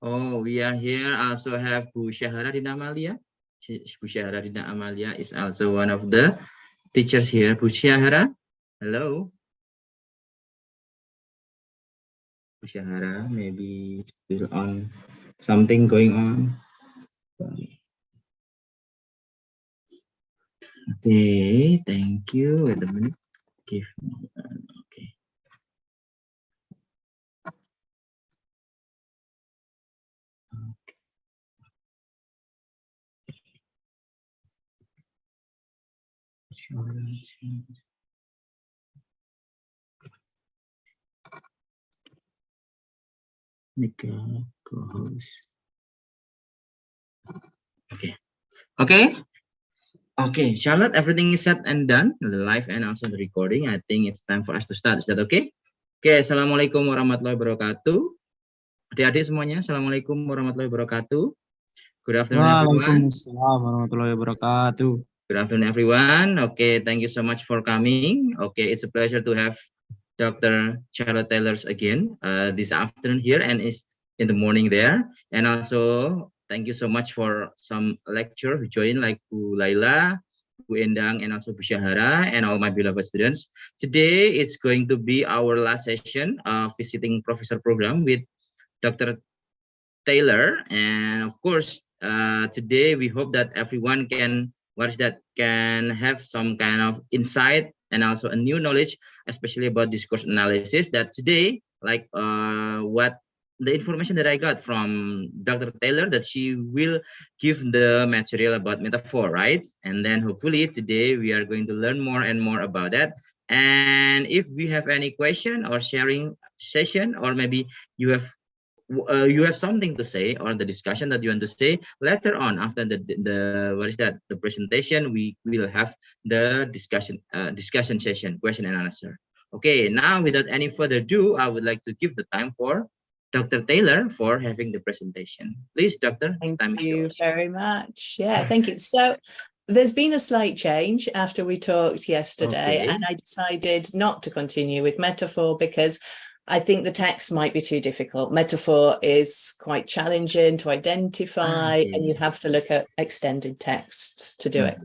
Oh, we are here. Also have Bu Syahara Dina Amalia. Bu Syahara Dina Amalia is also one of the teachers here. Bu Syahara, hello. Bu Syahara, maybe still on something going on. Okay, thank you. Wait a minute. Give me okay. Make a co-host. Okay. Okay. Okay, Charlotte, everything is set and done, the live and also the recording. I think it's time for us to start. Is that okay? Okay, Assalamualaikum warahmatullahi wabarakatuh. Adik-adik semuanya, Assalamualaikum warahmatullahi wabarakatuh. Good afternoon, everyone. Waalaikumsalam warahmatullahi wabarakatuh. Good afternoon, everyone. Okay, thank you so much for coming. Okay, it's a pleasure to have Dr. Charlotte Taylor again this afternoon here and is in the morning there. And also, thank you so much for some lecture who joined like Bu Laila, Bu Endang, and also Bu Syahara, and all my beloved students. Today it's going to be our last session of visiting professor program with Dr. Taylor. And of course, today we hope that everyone can can have some kind of insight and also a new knowledge, especially about discourse analysis. That today, like what the information that I got from Dr. Taylor, that she will give the material about metaphor, right? And then hopefully today we are going to learn more and more about that. And if we have any question or sharing session, or maybe you have something to say or the discussion that you want to say later on after the what is that the presentation, we will have the discussion session, question and answer. Okay, now without any further ado, I would like to give the time for Dr. Taylor for having the presentation. Please, Doctor. Thank you very much. Yeah, thank you. So there's been a slight change after we talked yesterday, and I decided not to continue with metaphor because I think the text might be too difficult. Metaphor is quite challenging to identify, and you have to look at extended texts to do it.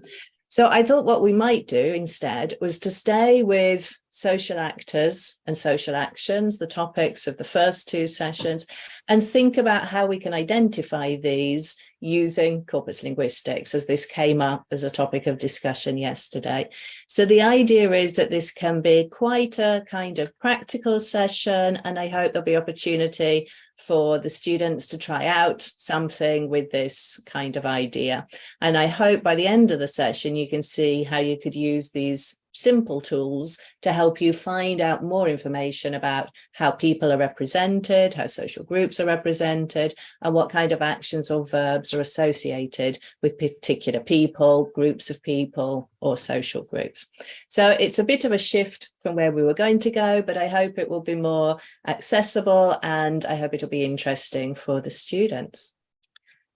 So I thought what we might do instead was to stay with social actors and social actions, the topics of the first two sessions, and think about how we can identify these using corpus linguistics, as this came up as a topic of discussion yesterday. So the idea is that this can be quite a kind of practical session, and I hope there'll be opportunity for the students to try out something with this kind of idea. And I hope by the end of the session, you can see how you could use these simple tools to help you find out more information about how people are represented, how social groups are represented, and what kind of actions or verbs are associated with particular people, groups of people, or social groups. So it's a bit of a shift from where we were going to go, but I hope it will be more accessible, and I hope it'll be interesting for the students.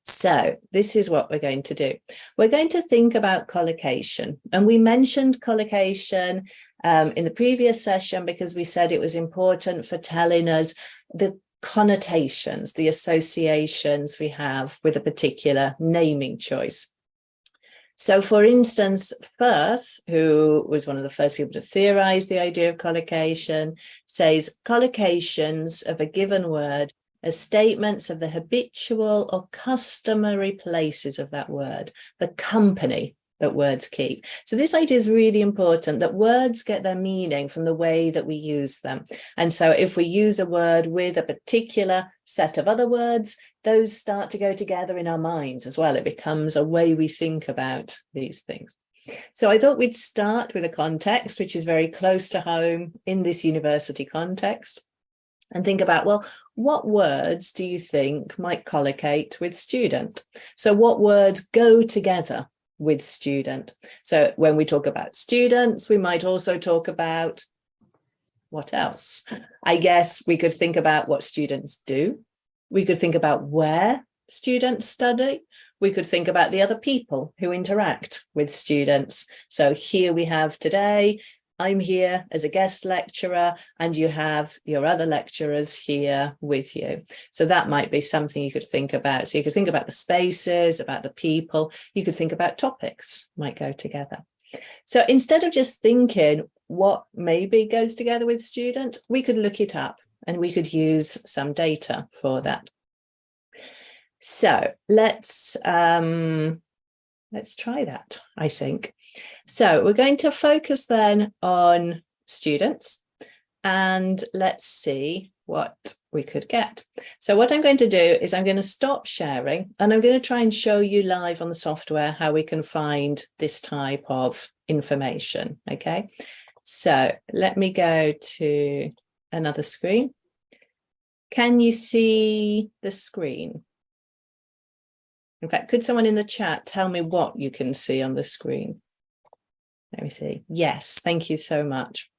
So this is what we're going to do. We're going to think about collocation. And we mentioned collocation in the previous session because we said it was important for telling us the connotations, the associations we have with a particular naming choice. So, for instance, Firth, who was one of the first people to theorize the idea of collocation, says collocations of a given word as statements of the habitual or customary places of that word, the company that words keep. So this idea is really important, that words get their meaning from the way that we use them. And so if we use a word with a particular set of other words, those start to go together in our minds as well. It becomes a way we think about these things. So I thought we'd start with a context which is very close to home in this university context, and think about, well, what words do you think might collocate with student? So what words go together with student? So when we talk about students, we might also talk about what else? I guess we could think about what students do. We could think about where students study. We could think about the other people who interact with students. So here we have today I'm here as a guest lecturer and you have your other lecturers here with you. So that might be something you could think about. So you could think about the spaces, about the people, you could think about topics might go together. So instead of just thinking what maybe goes together with student, we could look it up and we could use some data for that. So let's try that, I think. So we're going to focus then on students and let's see what we could get. So what I'm going to do is I'm going to stop sharing and I'm going to try and show you live on the software how we can find this type of information. Okay, so let me go to another screen. Can you see the screen? In fact, could someone in the chat tell me what you can see on the screen? Let me see. Yes, thank you so much.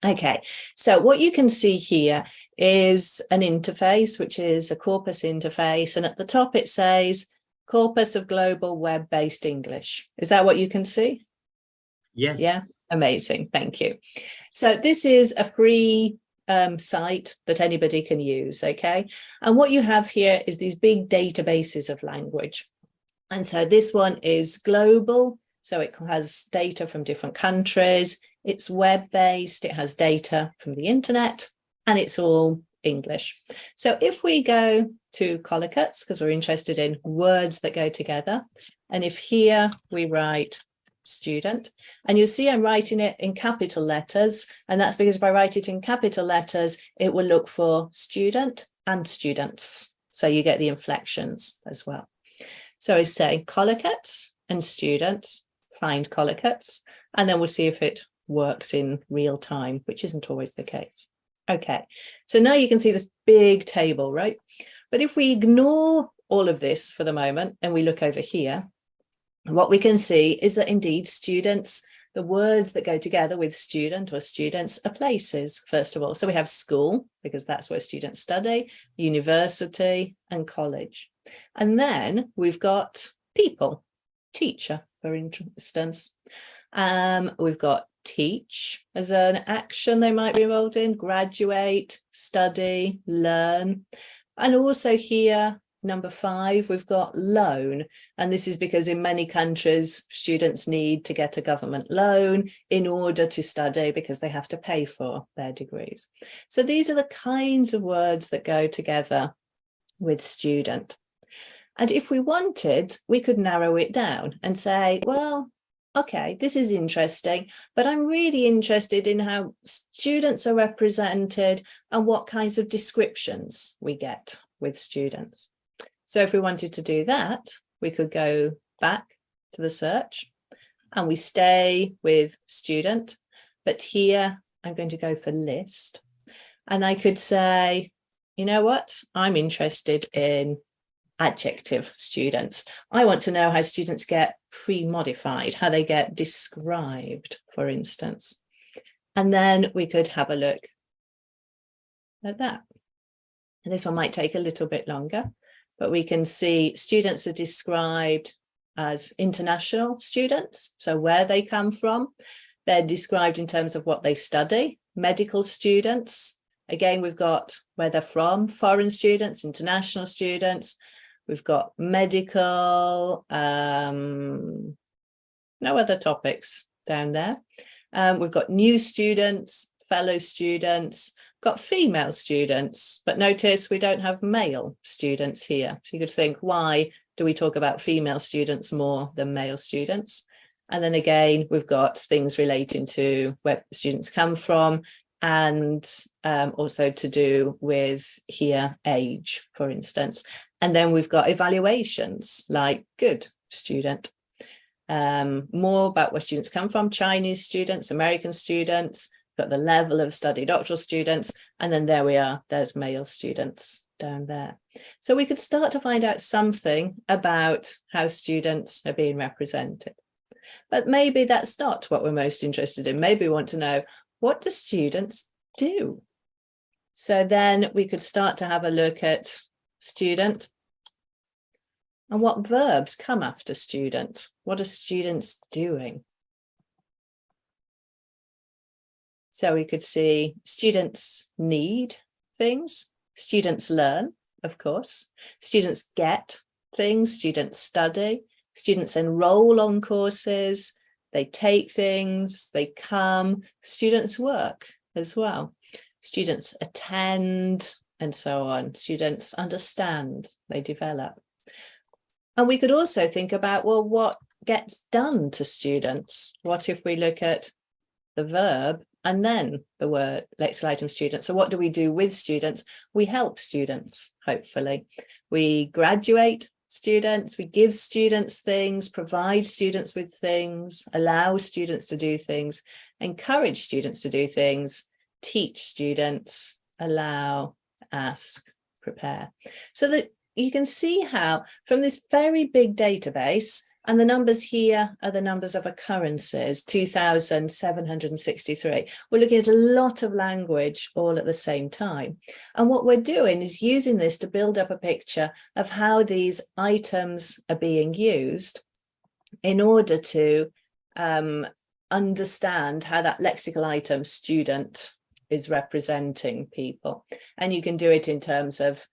Okay, so what you can see here is an interface, which is a Corpus interface. And at the top, it says Corpus of Global Web-Based English. Is that what you can see? Yes. Yeah, amazing. Thank you. So this is a free site that anybody can use, okay? And what you have here is these big databases of language. And so this one is global, so it has data from different countries, it's web-based, it has data from the internet, and it's all English. So if we go to collocates, because we're interested in words that go together, and if here we write student, and you'll see I'm writing it in capital letters, and that's because if I write it in capital letters, it will look for student and students. So you get the inflections as well. So I say collocates and students, find collocates, and then we'll see if it works in real time, which isn't always the case. Okay, so now you can see this big table, right? But if we ignore all of this for the moment and we look over here, what we can see is that indeed students, the words that go together with student or students are places, first of all. So we have school, because that's where students study, university and college. And then we've got people, teacher, for instance. We've got teach as an action they might be involved in, graduate, study, learn. And also here, number 5, we've got loan. And this is because in many countries, students need to get a government loan in order to study because they have to pay for their degrees. So these are the kinds of words that go together with student. And if we wanted, we could narrow it down and say, well, okay, this is interesting, but I'm really interested in how students are represented and what kinds of descriptions we get with students. So if we wanted to do that, we could go back to the search and we stay with student, but here I'm going to go for list. And I could say, you know what, I'm interested in adjective students. I want to know how students get pre-modified, how they get described, for instance. And then we could have a look at that. And this one might take a little bit longer, but we can see students are described as international students, so where they come from. They're described in terms of what they study. Medical students, again, we've got where they're from, foreign students, international students. We've got medical, no other topics down there. We've got new students, fellow students, got female students, but notice we don't have male students here. So you could think, why do we talk about female students more than male students? And then again, we've got things relating to where students come from and also to do with here age, for instance. And then we've got evaluations like good student, more about where students come from, Chinese students, American students, got the level of study, doctoral students, and then there we are, there's male students down there. So we could start to find out something about how students are being represented. But maybe that's not what we're most interested in. Maybe we want to know, what do students do? So then we could start to have a look at student and what verbs come after student. What are students doing? So we could see students need things, students learn, of course, students get things, students study, students enroll on courses, they take things, they come, students work as well. Students attend and so on. Students understand, they develop. And we could also think about, well, what gets done to students? What if we look at the verb and then the word lexical item student? So what do we do with students? We help students, hopefully. We graduate students, we give students things, provide students with things, allow students to do things, encourage students to do things, teach students, allow, ask, prepare. So that you can see how from this very big database, and the numbers here are the numbers of occurrences, 2,763. We're looking at a lot of language all at the same time. And what we're doing is using this to build up a picture of how these items are being used in order to understand how that lexical item student is representing people. And you can do it in terms of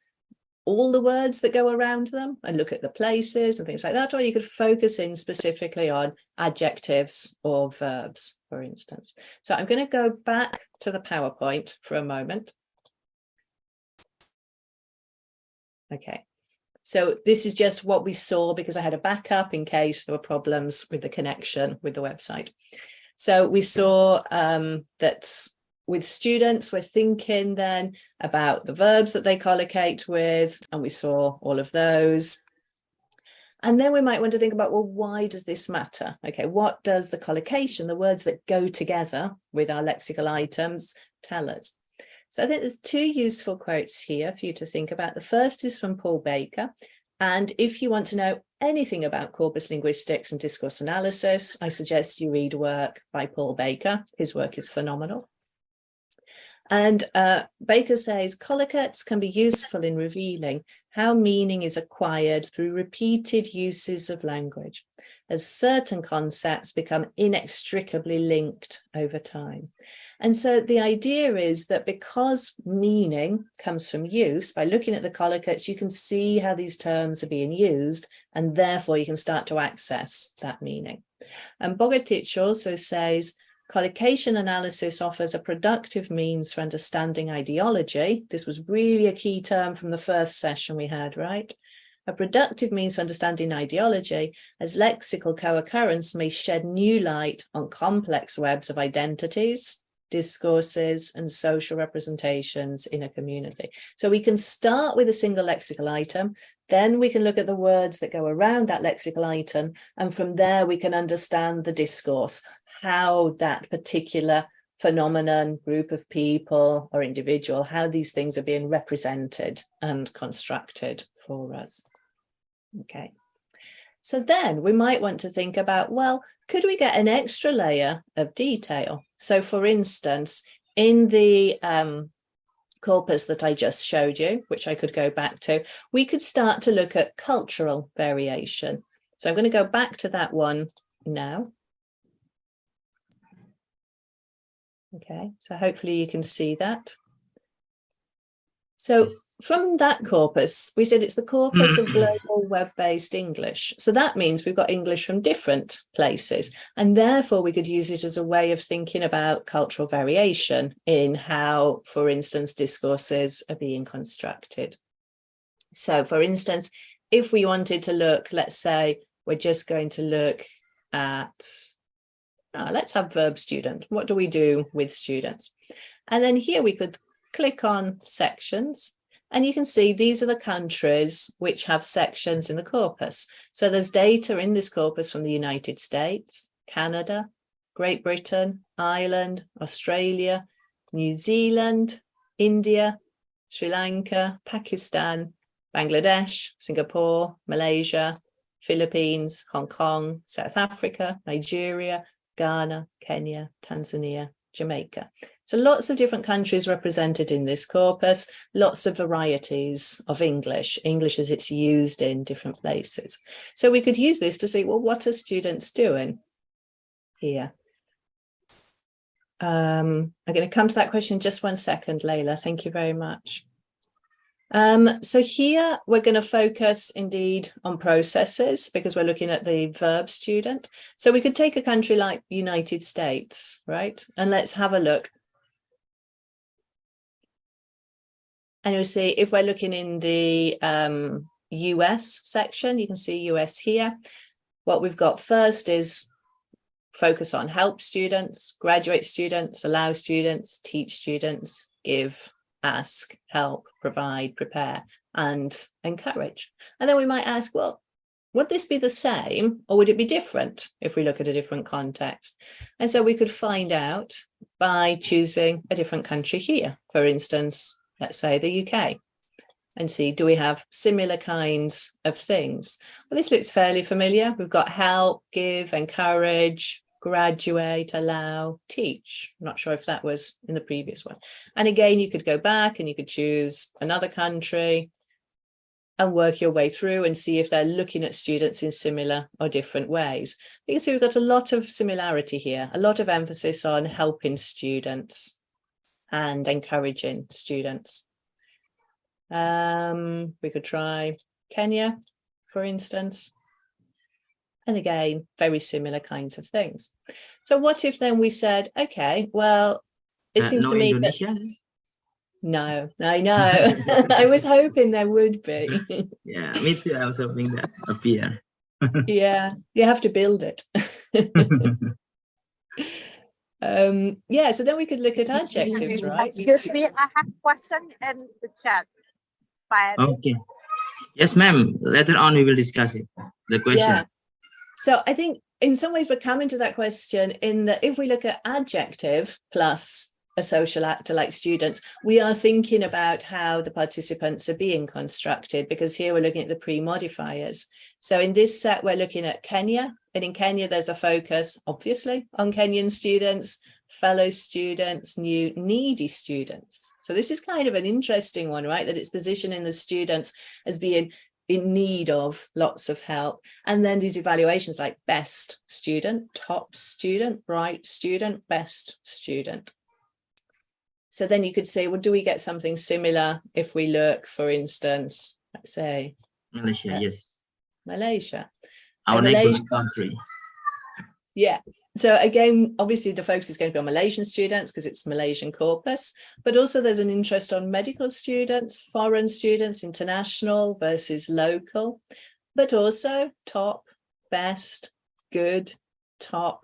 all the words that go around them and look at the places and things like that, or you could focus in specifically on adjectives or verbs, for instance. So I'm going to go back to the PowerPoint for a moment. Okay, so this is just what we saw because I had a backup in case there were problems with the connection with the website. So we saw that with students, we're thinking then about the verbs that they collocate with, and we saw all of those. And then we might want to think about, well, why does this matter? Okay, what does the collocation, the words that go together with our lexical items, tell us? So I think there's two useful quotes here for you to think about. The first is from Paul Baker. And if you want to know anything about corpus linguistics and discourse analysis, I suggest you read work by Paul Baker. His work is phenomenal. And Baker says, collocates can be useful in revealing how meaning is acquired through repeated uses of language, as certain concepts become inextricably linked over time. And so the idea is that because meaning comes from use, by looking at the collocates, you can see how these terms are being used, and therefore you can start to access that meaning. And Bogatic also says, collocation analysis offers a productive means for understanding ideology. This was really a key term from the first session we had, right? A productive means for understanding ideology, as lexical co-occurrence may shed new light on complex webs of identities, discourses, and social representations in a community. So we can start with a single lexical item, then we can look at the words that go around that lexical item, and from there we can understand the discourse, how that particular phenomenon, group of people or individual, how these things are being represented and constructed for us. Okay. So then we might want to think about, well, could we get an extra layer of detail? So for instance, in the corpus that I just showed you, which I could go back to, we could start to look at cultural variation. So I'm going to go back to that one now. Okay, so hopefully you can see that. So from that corpus, we said it's the corpus of global web-based English. So that means we've got English from different places, and therefore we could use it as a way of thinking about cultural variation in how, for instance, discourses are being constructed. So for instance, if we wanted to look, let's say we're just going to look at let's have verb student. What do we do with students? And then here we could click on sections, and you can see these are the countries which have sections in the corpus. So there's data in this corpus from the United States, Canada, Great Britain, Ireland, Australia, New Zealand, India, Sri Lanka, Pakistan, Bangladesh, Singapore, Malaysia, Philippines, Hong Kong, South Africa, Nigeria, Ghana, Kenya, Tanzania, Jamaica. So lots of different countries represented in this corpus, lots of varieties of English as it's used in different places. So we could use this to see, well, what are students doing here? I'm going to come to that question in just 1 second, Layla. Thank you very much. So here we're going to focus indeed on processes because we're looking at the verb student. So we could take a country like United States, right? And let's have a look. And you'll see if we're looking in the US section, you can see US here. What we've got first is focus on help students, graduate students, allow students, teach students, give, ask, help, provide, prepare, and encourage. And then we might ask, well, would this be the same or would it be different if we look at a different context? And so we could find out by choosing a different country here. For instance, let's say the UK, and see, do we have similar kinds of things? Well, this looks fairly familiar. We've got help, give, encourage, graduate, allow, teach. I'm not sure if that was in the previous one. And again, you could go back and you could choose another country and work your way through and see if they're looking at students in similar or different ways. You can see we've got a lot of similarity here, a lot of emphasis on helping students and encouraging students. We could try Kenya, for instance. And again, very similar kinds of things. So what if then we said, okay, well, it seems no to me Indonesia? that no, I know. I was hoping there would be. Yeah, me too. I was hoping that appear. Yeah, you have to build it. Yeah, so then we could look at adjectives, right? Excuse me, I have question in the chat. Okay. Yes, ma'am. Later on, we will discuss it. The question. Yeah. So I think in some ways we're coming to that question in that if we look at adjective plus a social actor like students, we are thinking about how the participants are being constructed, because here we're looking at the pre-modifiers. So in this set, we're looking at Kenya, and in Kenya, there's a focus, obviously, on Kenyan students, fellow students, new needy students. So this is kind of an interesting one, right? That it's positioning the students as being in need of lots of help. And then these evaluations like best student, top student, bright student, best student. So then you could say, well, do we get something similar if we look, for instance, let's say Malaysia, yes. Malaysia. Our neighboring country. Yeah. So again, obviously the focus is going to be on Malaysian students because it's Malaysian corpus, but also there's an interest on medical students, foreign students, international versus local, but also top, best, good, top,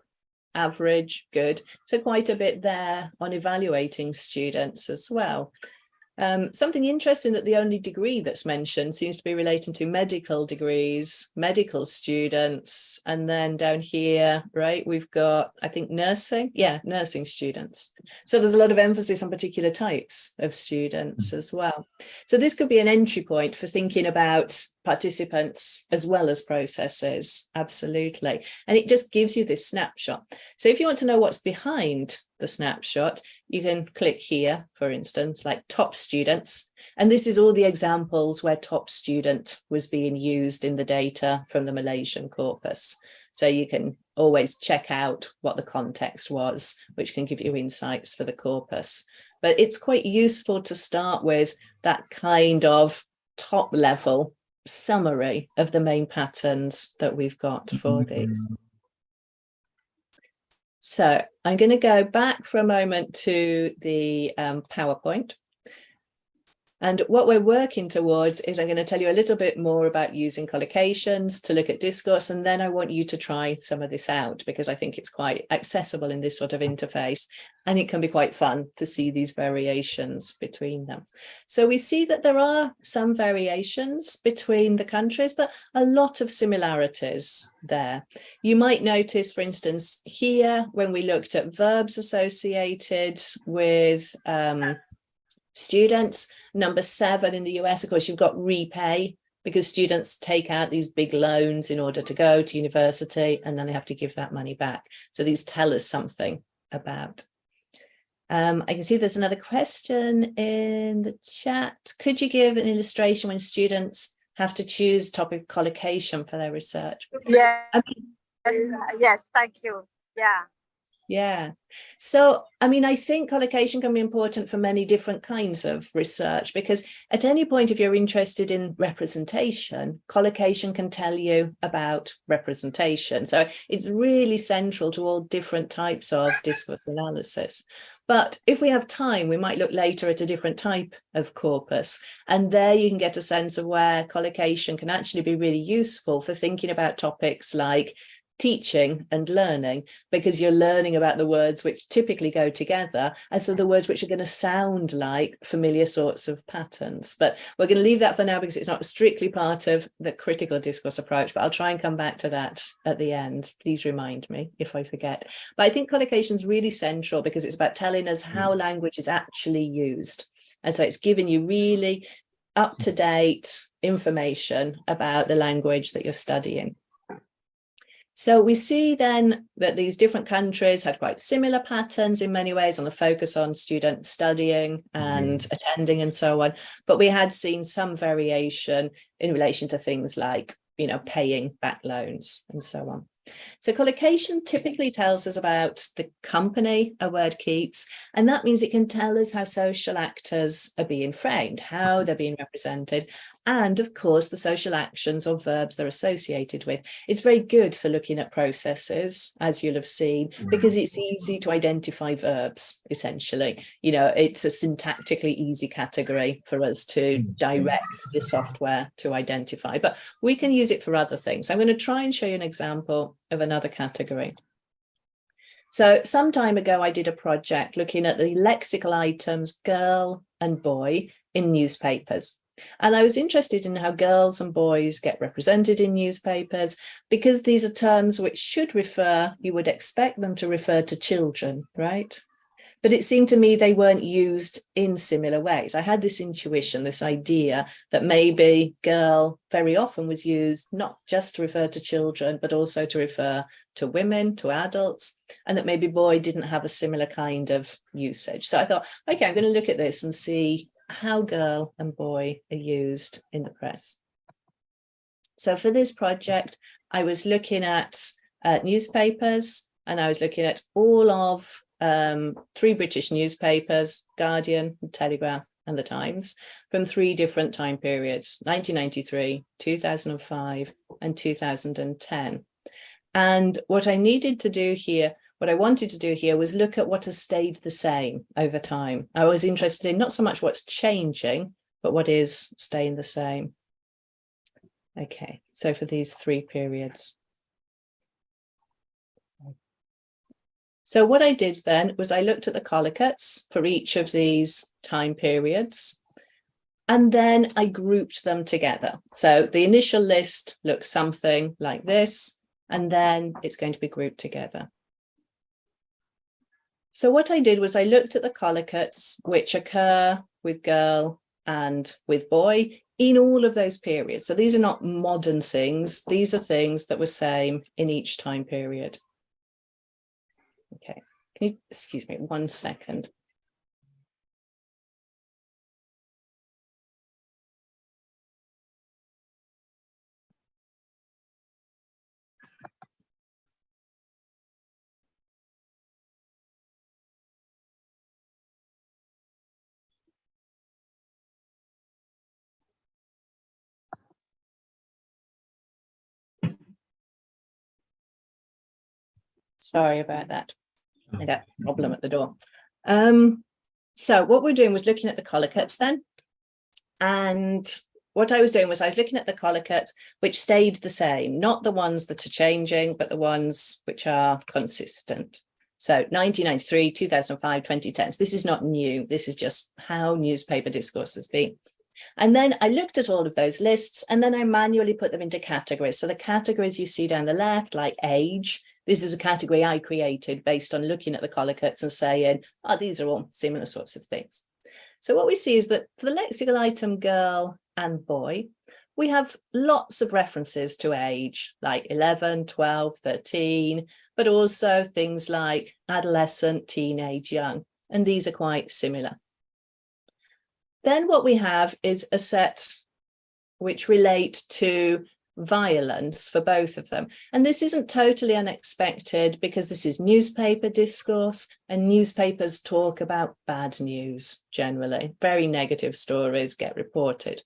average, good. So quite a bit there on evaluating students as well. Something interesting that the only degree that's mentioned seems to be relating to medical degrees, medical students, and then down here, right, we've got, I think, nursing. Yeah, nursing students. So there's a lot of emphasis on particular types of students as well. So this could be an entry point for thinking about participants as well as processes, absolutely. And it just gives you this snapshot. So if you want to know what's behind the snapshot, you can click here, for instance, like top students. And this is all the examples where top student was being used in the data from the Malaysian corpus. So you can always check out what the context was, which can give you insights for the corpus. But it's quite useful to start with that kind of top level summary of the main patterns that we've got for these. So I'm going to go back for a moment to the PowerPoint. And what we're working towards is I'm going to tell you a little bit more about using collocations to look at discourse. And then I want you to try some of this out because I think it's quite accessible in this sort of interface. And it can be quite fun to see these variations between them. So we see that there are some variations between the countries, but a lot of similarities there. You might notice, for instance, here, when we looked at verbs associated with students, number 7 in the US, of course, you've got repay, because students take out these big loans in order to go to university, and then they have to give that money back. So these tell us something about. I can see there's another question in the chat. Could you give an illustration when students have to choose topic collocation for their research? Yeah. Yes, thank you. Yeah. Yeah. So, I mean, I think collocation can be important for many different kinds of research, because at any point, if you're interested in representation, collocation can tell you about representation. So it's really central to all different types of discourse analysis. But if we have time, we might look later at a different type of corpus. And there you can get a sense of where collocation can actually be really useful for thinking about topics like teaching and learning, because you're learning about the words which typically go together, and so the words which are going to sound like familiar sorts of patterns. But we're going to leave that for now because it's not strictly part of the critical discourse approach, but I'll try and come back to that at the end. Please remind me if I forget. But I think collocation is really central because it's about telling us how language is actually used, and so it's giving you really up-to-date information about the language that you're studying. So we see then that these different countries had quite similar patterns in many ways on the focus on student studying and attending and so on. But we had seen some variation in relation to things like, you know, paying back loans and so on. So collocation typically tells us about the company a word keeps, and that means it can tell us how social actors are being framed, how they're being represented, and of course the social actions or verbs they're associated with. It's very good for looking at processes, as you'll have seen, because it's easy to identify verbs, essentially. You know, it's a syntactically easy category for us to direct the software to identify, but we can use it for other things. I'm going to try and show you an example of another category. So some time ago, I did a project looking at the lexical items girl and boy in newspapers. And I was interested in how girls and boys get represented in newspapers, because these are terms which should refer, you would expect them to refer to children, right? But it seemed to me they weren't used in similar ways. I had this intuition, this idea that maybe girl very often was used not just to refer to children, but also to refer to women, to adults, and that maybe boy didn't have a similar kind of usage. So I thought, okay, I'm going to look at this and see how girl and boy are used in the press. So for this project, I was looking at newspapers, and I was looking at all of 3 British newspapers, Guardian, Telegraph, and The Times, from 3 different time periods, 1993, 2005, and 2010. And what I needed to do here, what I wanted to do here was look at what has stayed the same over time. I was interested in not so much what's changing, but what is staying the same. Okay, so for these 3 periods. So what I did then was I looked at the collocates for each of these time periods, and then I grouped them together. So the initial list looks something like this, and then it's going to be grouped together. So what I did was I looked at the collocates which occur with girl and with boy in all of those periods. So these are not modern things. These are things that were same in each time period. Okay, can you excuse me 1 second? Sorry about that. I got a problem at the door. So what we're doing was looking at the collocates then. And what I was doing was I was looking at the collocates which stayed the same, not the ones that are changing, but the ones which are consistent. So 1993, 2005, 2010. So this is not new. This is just how newspaper discourse has been. And then I looked at all of those lists, and then I manually put them into categories. So the categories you see down the left, like age, this is a category I created based on looking at the collocates and saying, oh, these are all similar sorts of things. So what we see is that for the lexical item girl and boy, we have lots of references to age, like 11, 12, 13, but also things like adolescent, teenage, young, and these are quite similar. Then what we have is a set which relate to violence for both of them. And this isn't totally unexpected because this is newspaper discourse, and newspapers talk about bad news generally. Very negative stories get reported.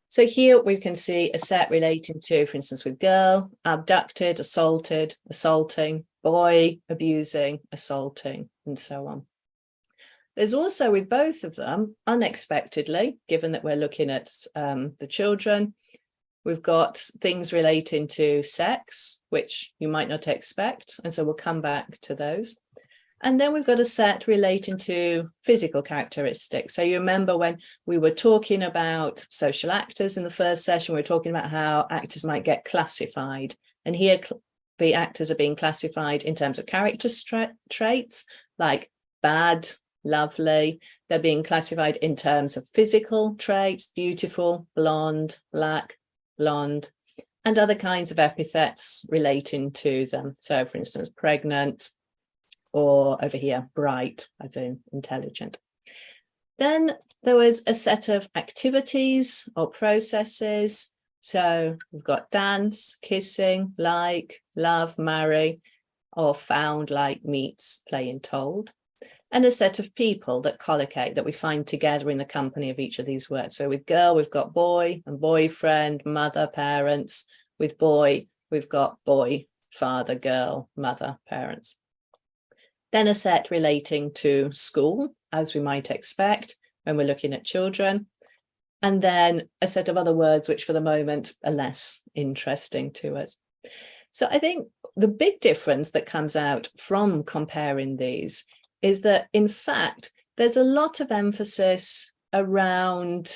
So here we can see a set relating to, for instance, with girl, abducted, assaulted, assaulting, boy, abusing, assaulting, and so on. There's also with both of them, unexpectedly, given that we're looking at the children, we've got things relating to sex, which you might not expect. And so we'll come back to those. And then we've got a set relating to physical characteristics. So you remember when we were talking about social actors in the first session, we were talking about how actors might get classified. And here the actors are being classified in terms of character traits, like bad, lovely. They're being classified in terms of physical traits, beautiful, blonde, black, blonde, and other kinds of epithets relating to them. So for instance, pregnant, or over here, bright, as in intelligent. Then there was a set of activities or processes. So we've got dance, kissing, like, love, marry, or found, like, meets, playing, told. And a set of people that collocate, that we find together in the company of each of these words. So with girl, we've got boy and boyfriend, mother, parents. With boy, we've got boy, father, girl, mother, parents. Then a set relating to school, as we might expect when we're looking at children. And then a set of other words, which for the moment are less interesting to us. So I think the big difference that comes out from comparing these is that, in fact, there's a lot of emphasis around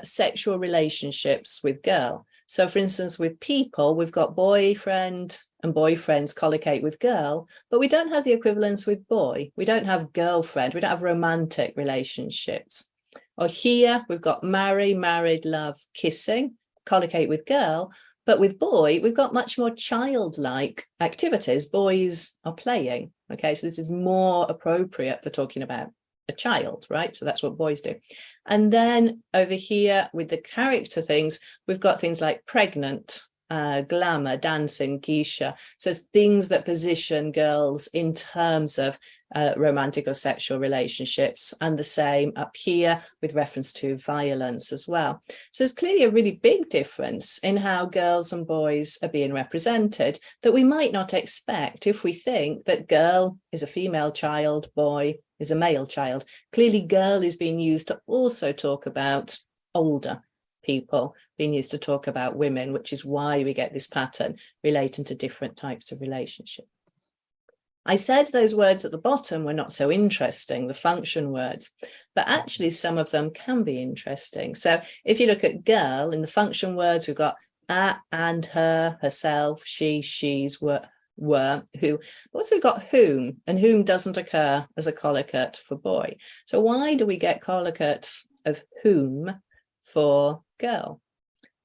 sexual relationships with girl. So, for instance, with people, we've got boyfriend and boyfriends collocate with girl, but we don't have the equivalence with boy. We don't have girlfriend. We don't have romantic relationships. Or here, we've got marry, married, love, kissing, collocate with girl. But with boy, we've got much more childlike activities. Boys are playing. Okay, so this is more appropriate for talking about a child, right? So that's what boys do. And then over here with the character things, we've got things like pregnant, glamour, dancing, geisha. So things that position girls in terms of romantic or sexual relationships, and the same up here with reference to violence as well. So there's clearly a really big difference in how girls and boys are being represented that we might not expect if we think that girl is a female child, boy is a male child. Clearly girl is being used to also talk about older people, being used to talk about women, which is why we get this pattern relating to different types of relationship. I said those words at the bottom were not so interesting, the function words, but actually some of them can be interesting. So if you look at girl, in the function words, we've got a, and, her, herself, she, she's, were, who. But also we've got whom, and whom doesn't occur as a colloquy for boy. So why do we get collocates of whom for girl?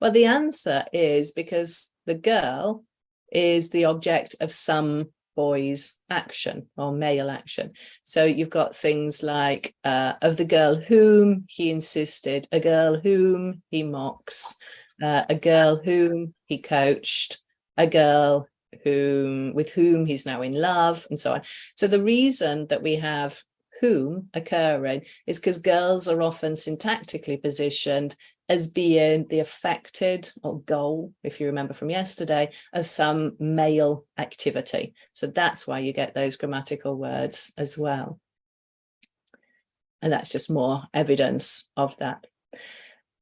Well, the answer is because the girl is the object of some boy's action or male action. So you've got things like of the girl whom he insisted, a girl whom he mocks, a girl whom he coached, a girl with whom he's now in love, and so on. So the reason that we have whom occurring is because girls are often syntactically positioned as being the affected or goal, if you remember from yesterday, of some male activity. So that's why you get those grammatical words as well. And that's just more evidence of that.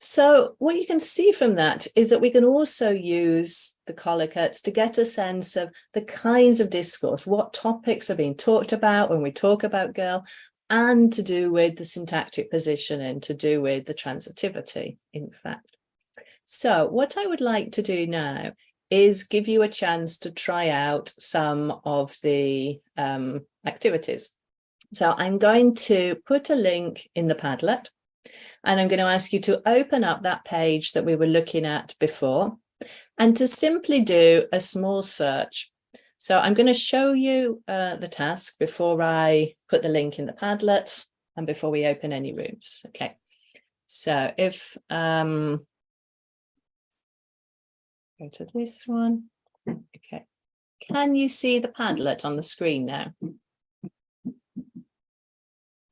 So what you can see from that is that we can also use the collocates to get a sense of the kinds of discourse, what topics are being talked about when we talk about girl, and to do with the syntactic positioning, to do with the transitivity, in fact. So what I would like to do now is give you a chance to try out some of the activities. So I'm going to put a link in the Padlet, and I'm going to ask you to open up that page that we were looking at before, and to simply do a small search. So I'm going to show you the task before I put the link in the Padlet and before we open any rooms. Okay. So if go to this one. Okay. Can you see the Padlet on the screen now?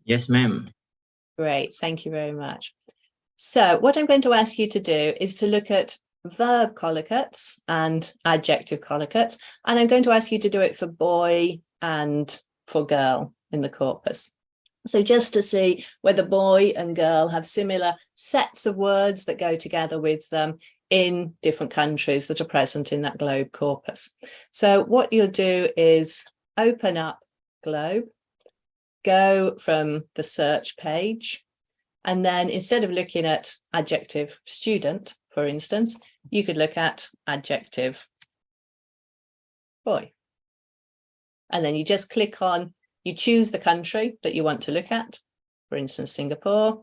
Yes, ma'am. Great, thank you very much. So what I'm going to ask you to do is to look at verb collocates and adjective collocates, and I'm going to ask you to do it for boy and for girl in the corpus. So just to see whether boy and girl have similar sets of words that go together with them in different countries that are present in that Globe corpus. So what you'll do is open up Globe, go from the search page, and then instead of looking at adjective student, for instance, you could look at adjective boy. And then you just click on, you choose the country that you want to look at, for instance, Singapore.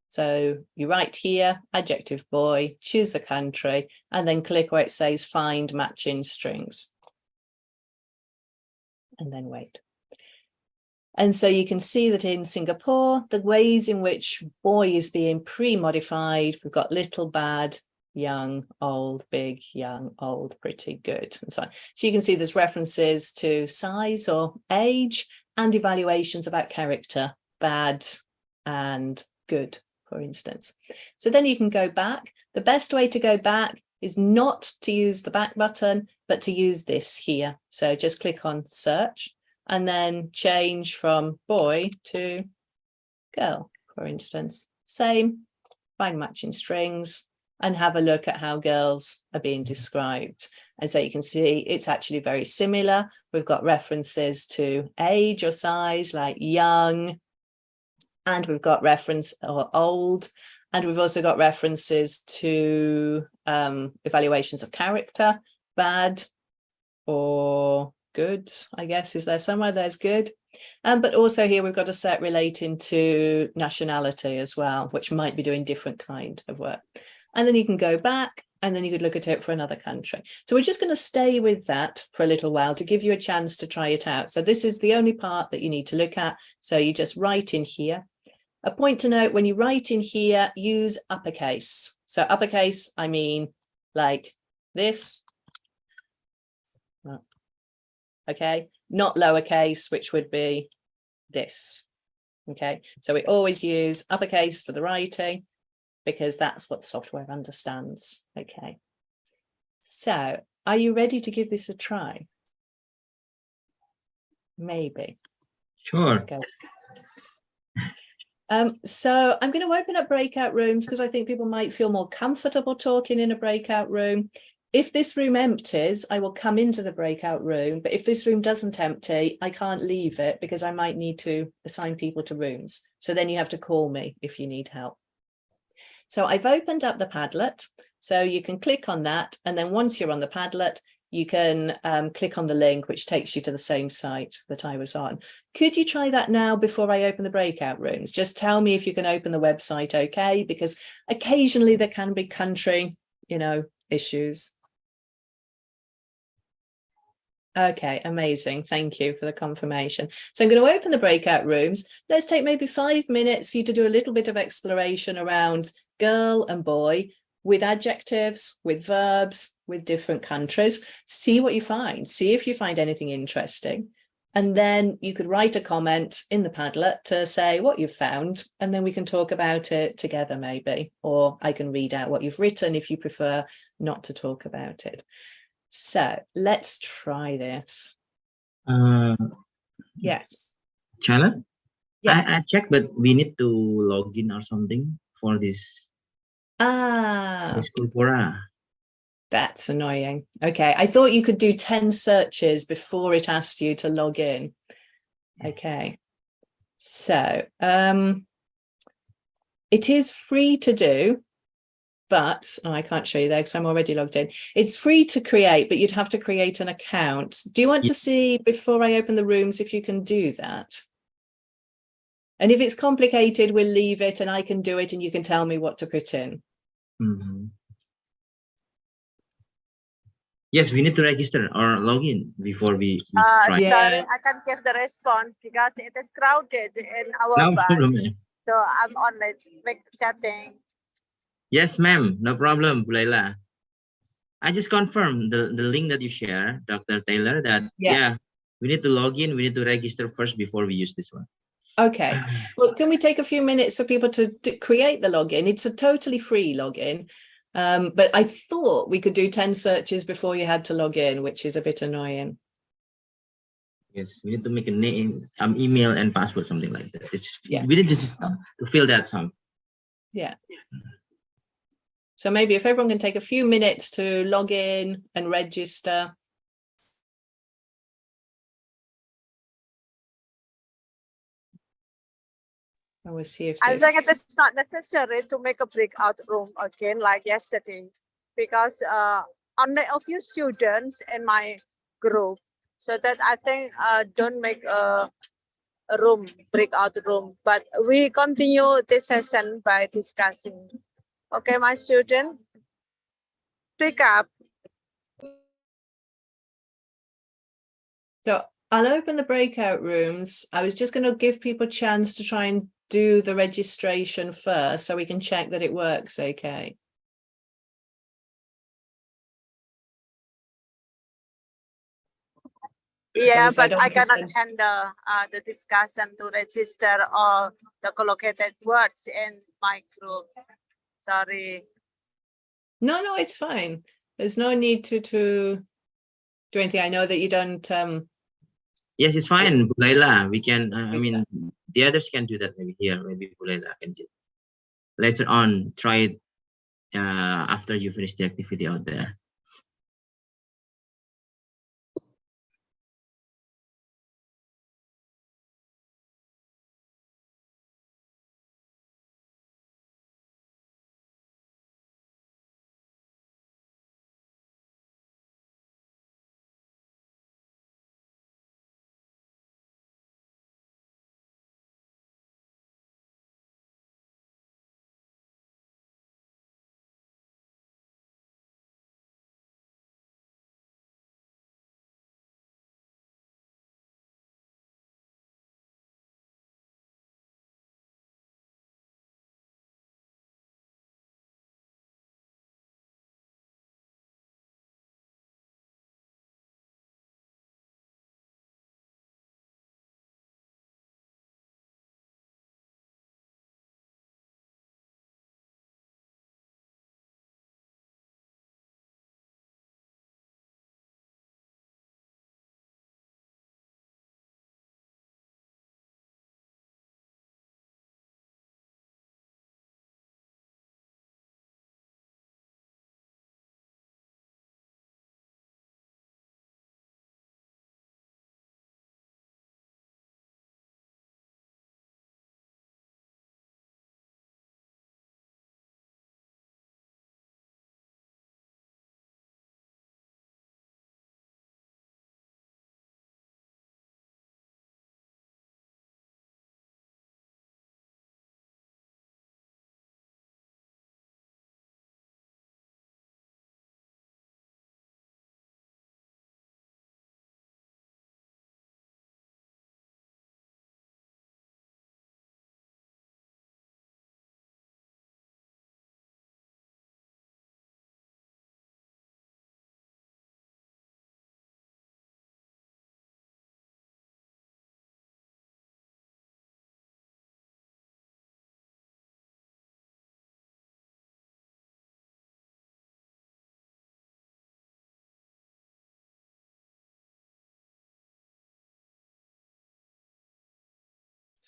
So you write here, adjective boy, choose the country, and then click where it says find matching strings. And then wait. And so you can see that in Singapore, the ways in which boy is being pre-modified, we've got little, bad, young, old, big, young, old, pretty, good, and so on. So you can see there's references to size or age and evaluations about character, bad and good, for instance. So then you can go back. The best way to go back is not to use the back button, but to use this here. So just click on search and then change from boy to girl, for instance. Same, find matching strings and have a look at how girls are being described. And so you can see it's actually very similar. We've got references to age or size like young, and we've got reference or old, and we've also got references to evaluations of character, bad or good, I guess. Is there somewhere there's good? But also here we've got a set relating to nationality as well, which might be doing different kind of work. And then you can go back and then you could look at it for another country. So we're just going to stay with that for a little while to give you a chance to try it out. So this is the only part that you need to look at. So you just write in here. A point to note, when you write in here, use uppercase. So uppercase, I mean like this. Okay, not lowercase, which would be this. Okay, so we always use uppercase for the writing because that's what the software understands. Okay, so are you ready to give this a try? Maybe. Sure. Let's go. So I'm going to open up breakout rooms because I think people might feel more comfortable talking in a breakout room. If this room empties, I will come into the breakout room. But if this room doesn't empty, I can't leave it because I might need to assign people to rooms. So then you have to call me if you need help. So I've opened up the Padlet. So you can click on that. And then once you're on the Padlet, you can click on the link, which takes you to the same site that I was on. Could you try that now before I open the breakout rooms? Just tell me if you can open the website, okay? Because occasionally there can be country, issues. Okay, amazing. Thank you for the confirmation. So I'm going to open the breakout rooms. Let's take maybe 5 minutes for you to do a little bit of exploration around girl and boy, with adjectives, with verbs, with different countries. See what you find. See if you find anything interesting. And then you could write a comment in the Padlet to say what you've found, and then we can talk about it together maybe, or I can read out what you've written if you prefer not to talk about it. So let's try this. Yes. Charlotte? Yeah. I checked, but we need to log in or something for this. This Corpora. That's annoying. Okay, I thought you could do 10 searches before it asked you to log in. Okay, so it is free to do, but I can't show you there because I'm already logged in. It's free to create, but you'd have to create an account. Do you want to see before I open the rooms if you can do that? And if it's complicated, we'll leave it and I can do it and you can tell me what to put in. Mm-hmm. Yes, we need to register or log in before we try. Yeah. Sorry, I can't give the response because it is crowded in our No batch. problem. So I'm on it, make chatting. Yes, ma'am. No problem, Laila. I just confirm the link that you share, Dr. Taylor, that yeah, we need to log in, we need to register first before we use this one. Okay. Well, can we take a few minutes for people to create the login? It's a totally free login. But I thought we could do 10 searches before you had to log in, which is a bit annoying. Yes, we need to make a name, email and password, something like that. Yeah. We need just to fill that some. Yeah. So maybe if everyone can take a few minutes to log in and register. I will see if I think this... it's not necessary to make a breakout room again like yesterday, because only a few students in my group, so that I think don't make a room, breakout room, but we continue this session by discussing. Okay, my student, speak up. So I'll open the breakout rooms. I was just going to give people a chance to try and do the registration first so we can check that it works okay. Yeah, Obviously, but I cannot understand. handle the discussion to register all the collocated words in my group. Sorry. No, it's fine. There's no need to do anything. I know that you don't. Yes, it's fine, Laila. We can. I mean, the others can do that maybe here. Maybe Laila can do. Later on, try it after you finish the activity out there.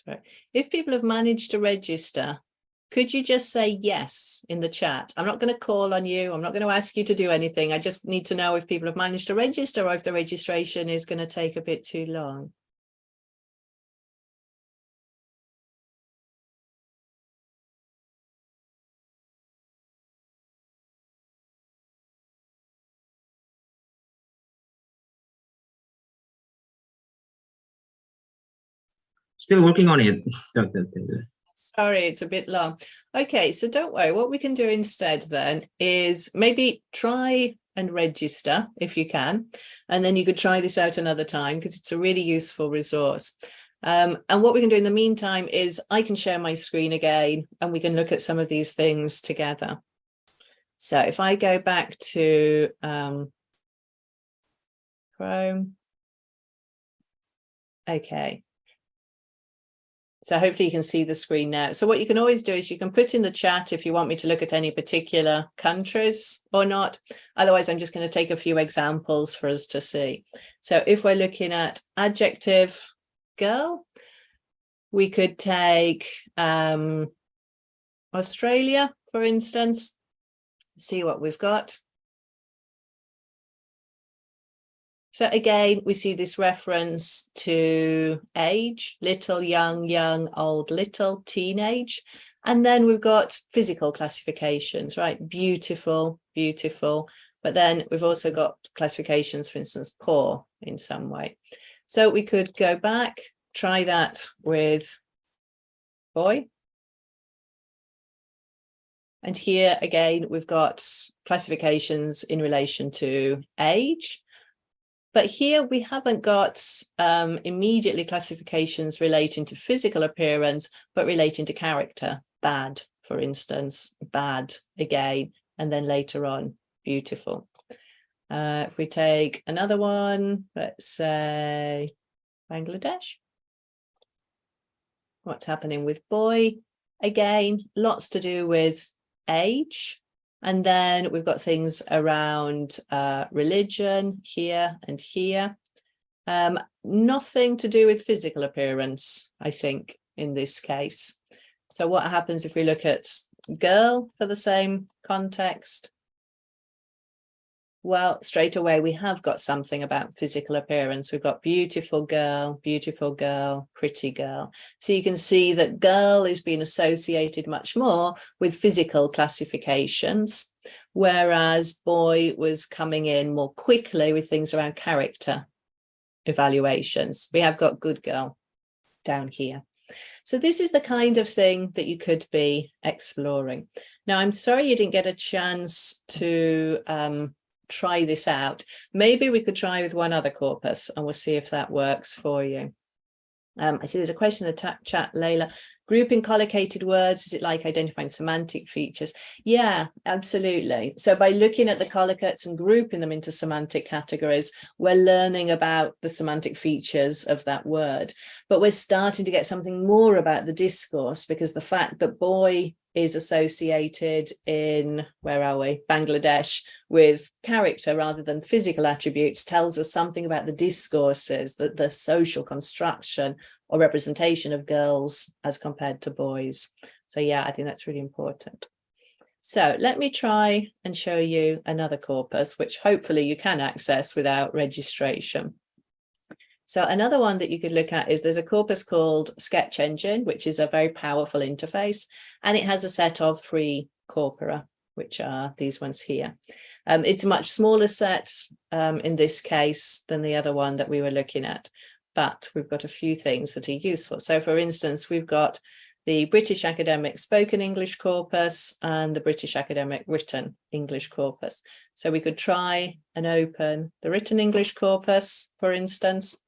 So if people have managed to register, could you just say yes in the chat? I'm not going to call on you. I'm not going to ask you to do anything. I just need to know if people have managed to register or if the registration is going to take a bit too long. Still working on it, Dr. Taylor. Sorry, it's a bit long. Okay, so don't worry. What we can do instead then is maybe try and register if you can, and then you could try this out another time because it's a really useful resource. And what we can do in the meantime is I can share my screen again and we can look at some of these things together. So if I go back to Chrome. Okay. So hopefully you can see the screen now. So what you can always do is you can put in the chat if you want me to look at any particular countries or not. Otherwise, I'm just going to take a few examples for us to see. So if we're looking at adjective girl, we could take Australia, for instance, see what we've got. So again, we see this reference to age, little, young, young, old, little, teenage. And then we've got physical classifications, right? Beautiful, beautiful. But then we've also got classifications, for instance, poor in some way. So we could go back, try that with boy. And here again, we've got classifications in relation to age. But here we haven't got immediately classifications relating to physical appearance, but relating to character. Bad, for instance, bad again, and then later on, beautiful. If we take another one, let's say Bangladesh. What's happening with boy? Again, lots to do with age. And then we've got things around religion here and here. Nothing to do with physical appearance, I think, in this case. So what happens if we look at girl for the same context? Well, straight away, we have got something about physical appearance. We've got beautiful girl, pretty girl. So you can see that girl is being associated much more with physical classifications, whereas boy was coming in more quickly with things around character evaluations. We have got good girl down here. So this is the kind of thing that you could be exploring. Now, I'm sorry you didn't get a chance to try this out. Maybe we could try with one other corpus and we'll see if that works for you. I see there's a question in the chat, Layla. Grouping collocated words, is it like identifying semantic features? Yeah, absolutely. So by looking at the collocates and grouping them into semantic categories, we're learning about the semantic features of that word. But we're starting to get something more about the discourse, because the fact that boy is associated in, where are we, Bangladesh, with character rather than physical attributes tells us something about the discourses, that the social construction or representation of girls as compared to boys. So yeah, I think that's really important. So let me try and show you another corpus, which hopefully you can access without registration. So another one that you could look at is there's a corpus called Sketch Engine, which is a very powerful interface, and it has a set of free corpora, which are these ones here. It's a much smaller set in this case than the other one that we were looking at, but we've got a few things that are useful. So for instance, we've got the British Academic Spoken English Corpus and the British Academic Written English Corpus. So we could try and open the Written English Corpus, for instance.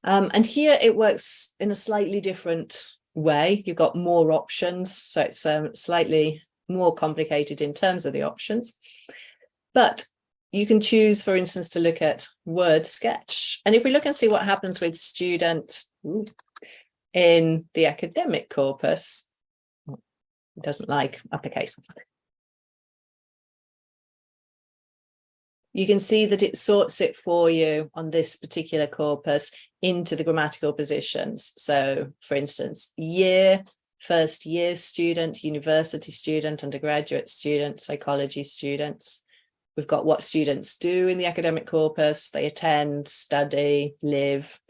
And here it works in a slightly different way. You've got more options, so it's slightly more complicated in terms of the options. But you can choose, for instance, to look at word sketch. And if we look and see what happens with student in the academic corpus, it doesn't like uppercase. You can see that it sorts it for you on this particular corpus into the grammatical positions. So, for instance, year, first year student, university student, undergraduate student, psychology students. We've got what students do in the academic corpus. They attend, study, live.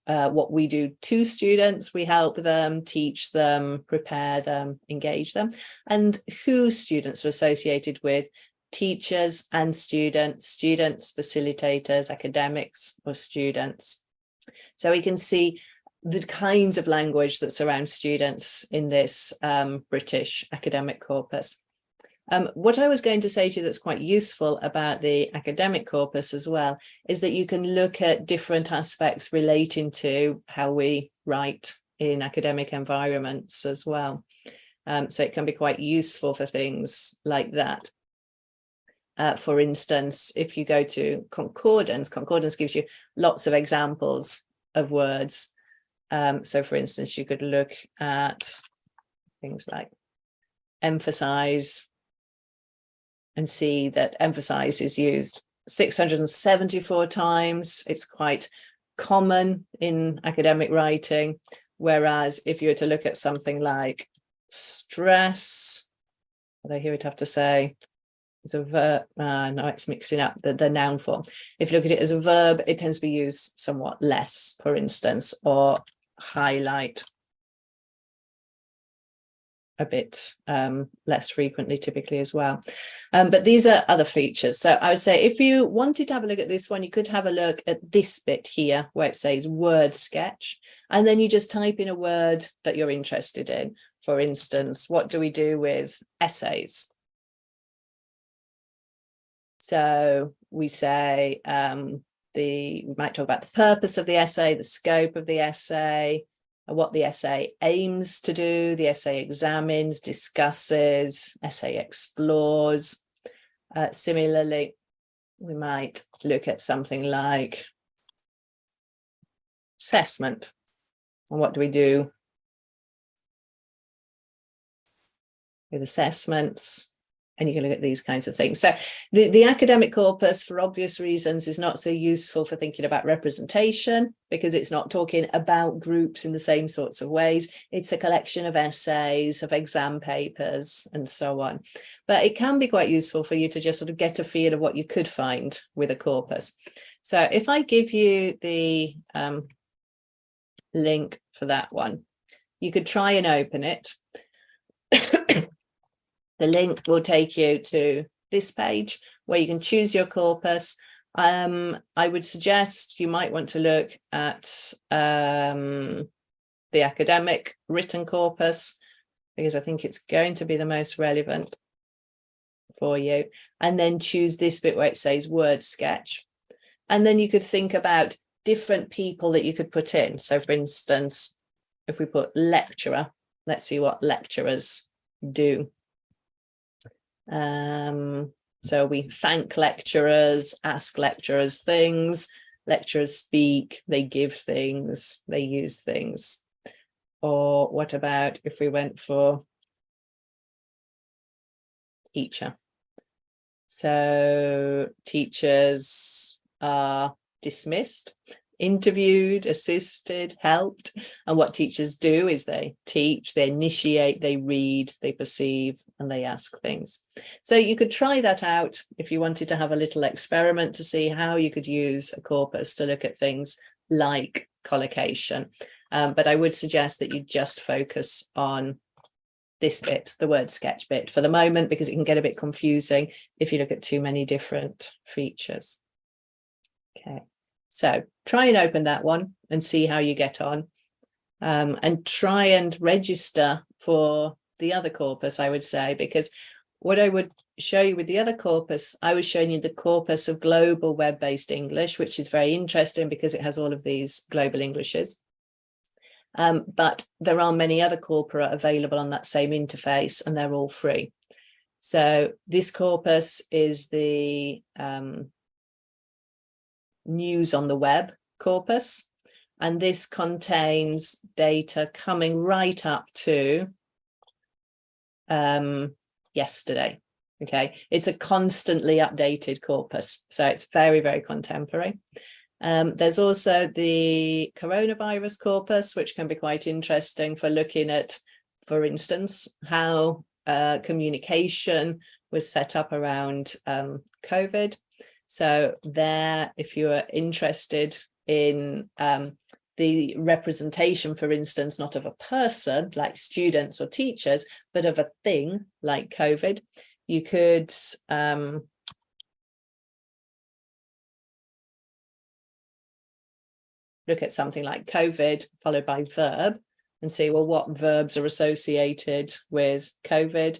What we do to students, we help them, teach them, prepare them, engage them. And who students are associated with: teachers and students, facilitators, academics, or students. So we can see the kinds of language that surrounds students in this British academic corpus. What I was going to say to you that's quite useful about the academic corpus as well is that you can look at different aspects relating to how we write in academic environments as well. So it can be quite useful for things like that. For instance, if you go to concordance gives you lots of examples of words. So for instance, you could look at things like emphasize and see that emphasize is used 674 times. It's quite common in academic writing. Whereas if you were to look at something like stress, although here we'd have to say it's a verb, no, it's mixing up the noun form. If you look at it as a verb, it tends to be used somewhat less, for instance, or highlight a bit less frequently typically as well. But these are other features. So I would say if you wanted to have a look at this one, you could have a look at this bit here where it says word sketch, and then you just type in a word that you're interested in. For instance, what do we do with essays? So we say we might talk about the purpose of the essay, the scope of the essay, what the essay aims to do, the essay examines, discusses, essay explores. Similarly, we might look at something like assessment. And what do we do with assessments? And you can look at these kinds of things. So the academic corpus, for obvious reasons, is not so useful for thinking about representation because it's not talking about groups in the same sorts of ways. It's a collection of essays, of exam papers, and so on. But it can be quite useful for you to just sort of get a feel of what you could find with a corpus. So if I give you the link for that one, you could try and open it. The link will take you to this page where you can choose your corpus. I would suggest you might want to look at the academic written corpus because I think it's going to be the most relevant for you. And then choose this bit where it says word sketch. And then you could think about different people that you could put in. So for instance, if we put lecturer, let's see what lecturers do. So we thank lecturers, ask lecturers things, lecturers speak, they give things, they use things. Or what about if we went for teacher? So teachers are dismissed, interviewed, assisted, helped. And what teachers do is they teach, they initiate, they read, they perceive, and they ask things. So you could try that out if you wanted to have a little experiment to see how you could use a corpus to look at things like collocation. But I would suggest that you just focus on this bit, the word sketch bit for the moment, because it can get a bit confusing if you look at too many different features. Okay, so try and open that one and see how you get on, and try and register for the other corpus, I would say, because what I would show you with the other corpus, I was showing you the corpus of global web-based English, which is very interesting because it has all of these global Englishes. But there are many other corpora available on that same interface, and they're all free. So this corpus is the news on the web corpus, and this contains data coming right up to yesterday. Okay, it's a constantly updated corpus, so it's very, very contemporary. There's also the coronavirus corpus, which can be quite interesting for looking at, for instance, how communication was set up around COVID. So there, if you are interested in the representation, for instance, not of a person like students or teachers, but of a thing like COVID, you could look at something like COVID followed by verb and see, well, what verbs are associated with COVID.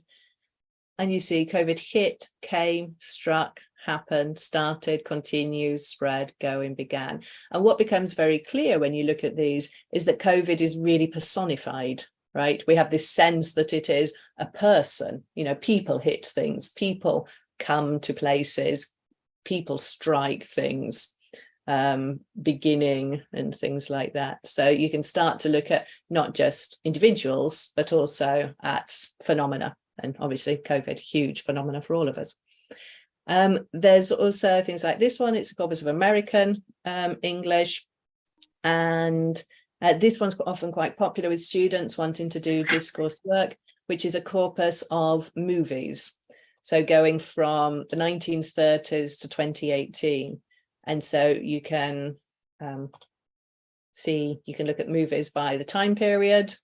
and you see COVID hit, came, struck, happened, started, continues, spread, going, began. And what becomes very clear when you look at these is that COVID is really personified, right? We have this sense that it is a person, you know, people hit things, people come to places, people strike things, beginning and things like that. So you can start to look at not just individuals, but also at phenomena. And obviously COVID, huge phenomena for all of us. There's also things like this one. It's a corpus of American English. And this one's often quite popular with students wanting to do discourse work, which is a corpus of movies. So going from the 1930s to 2018. And so you can see, you can look at movies by the time period.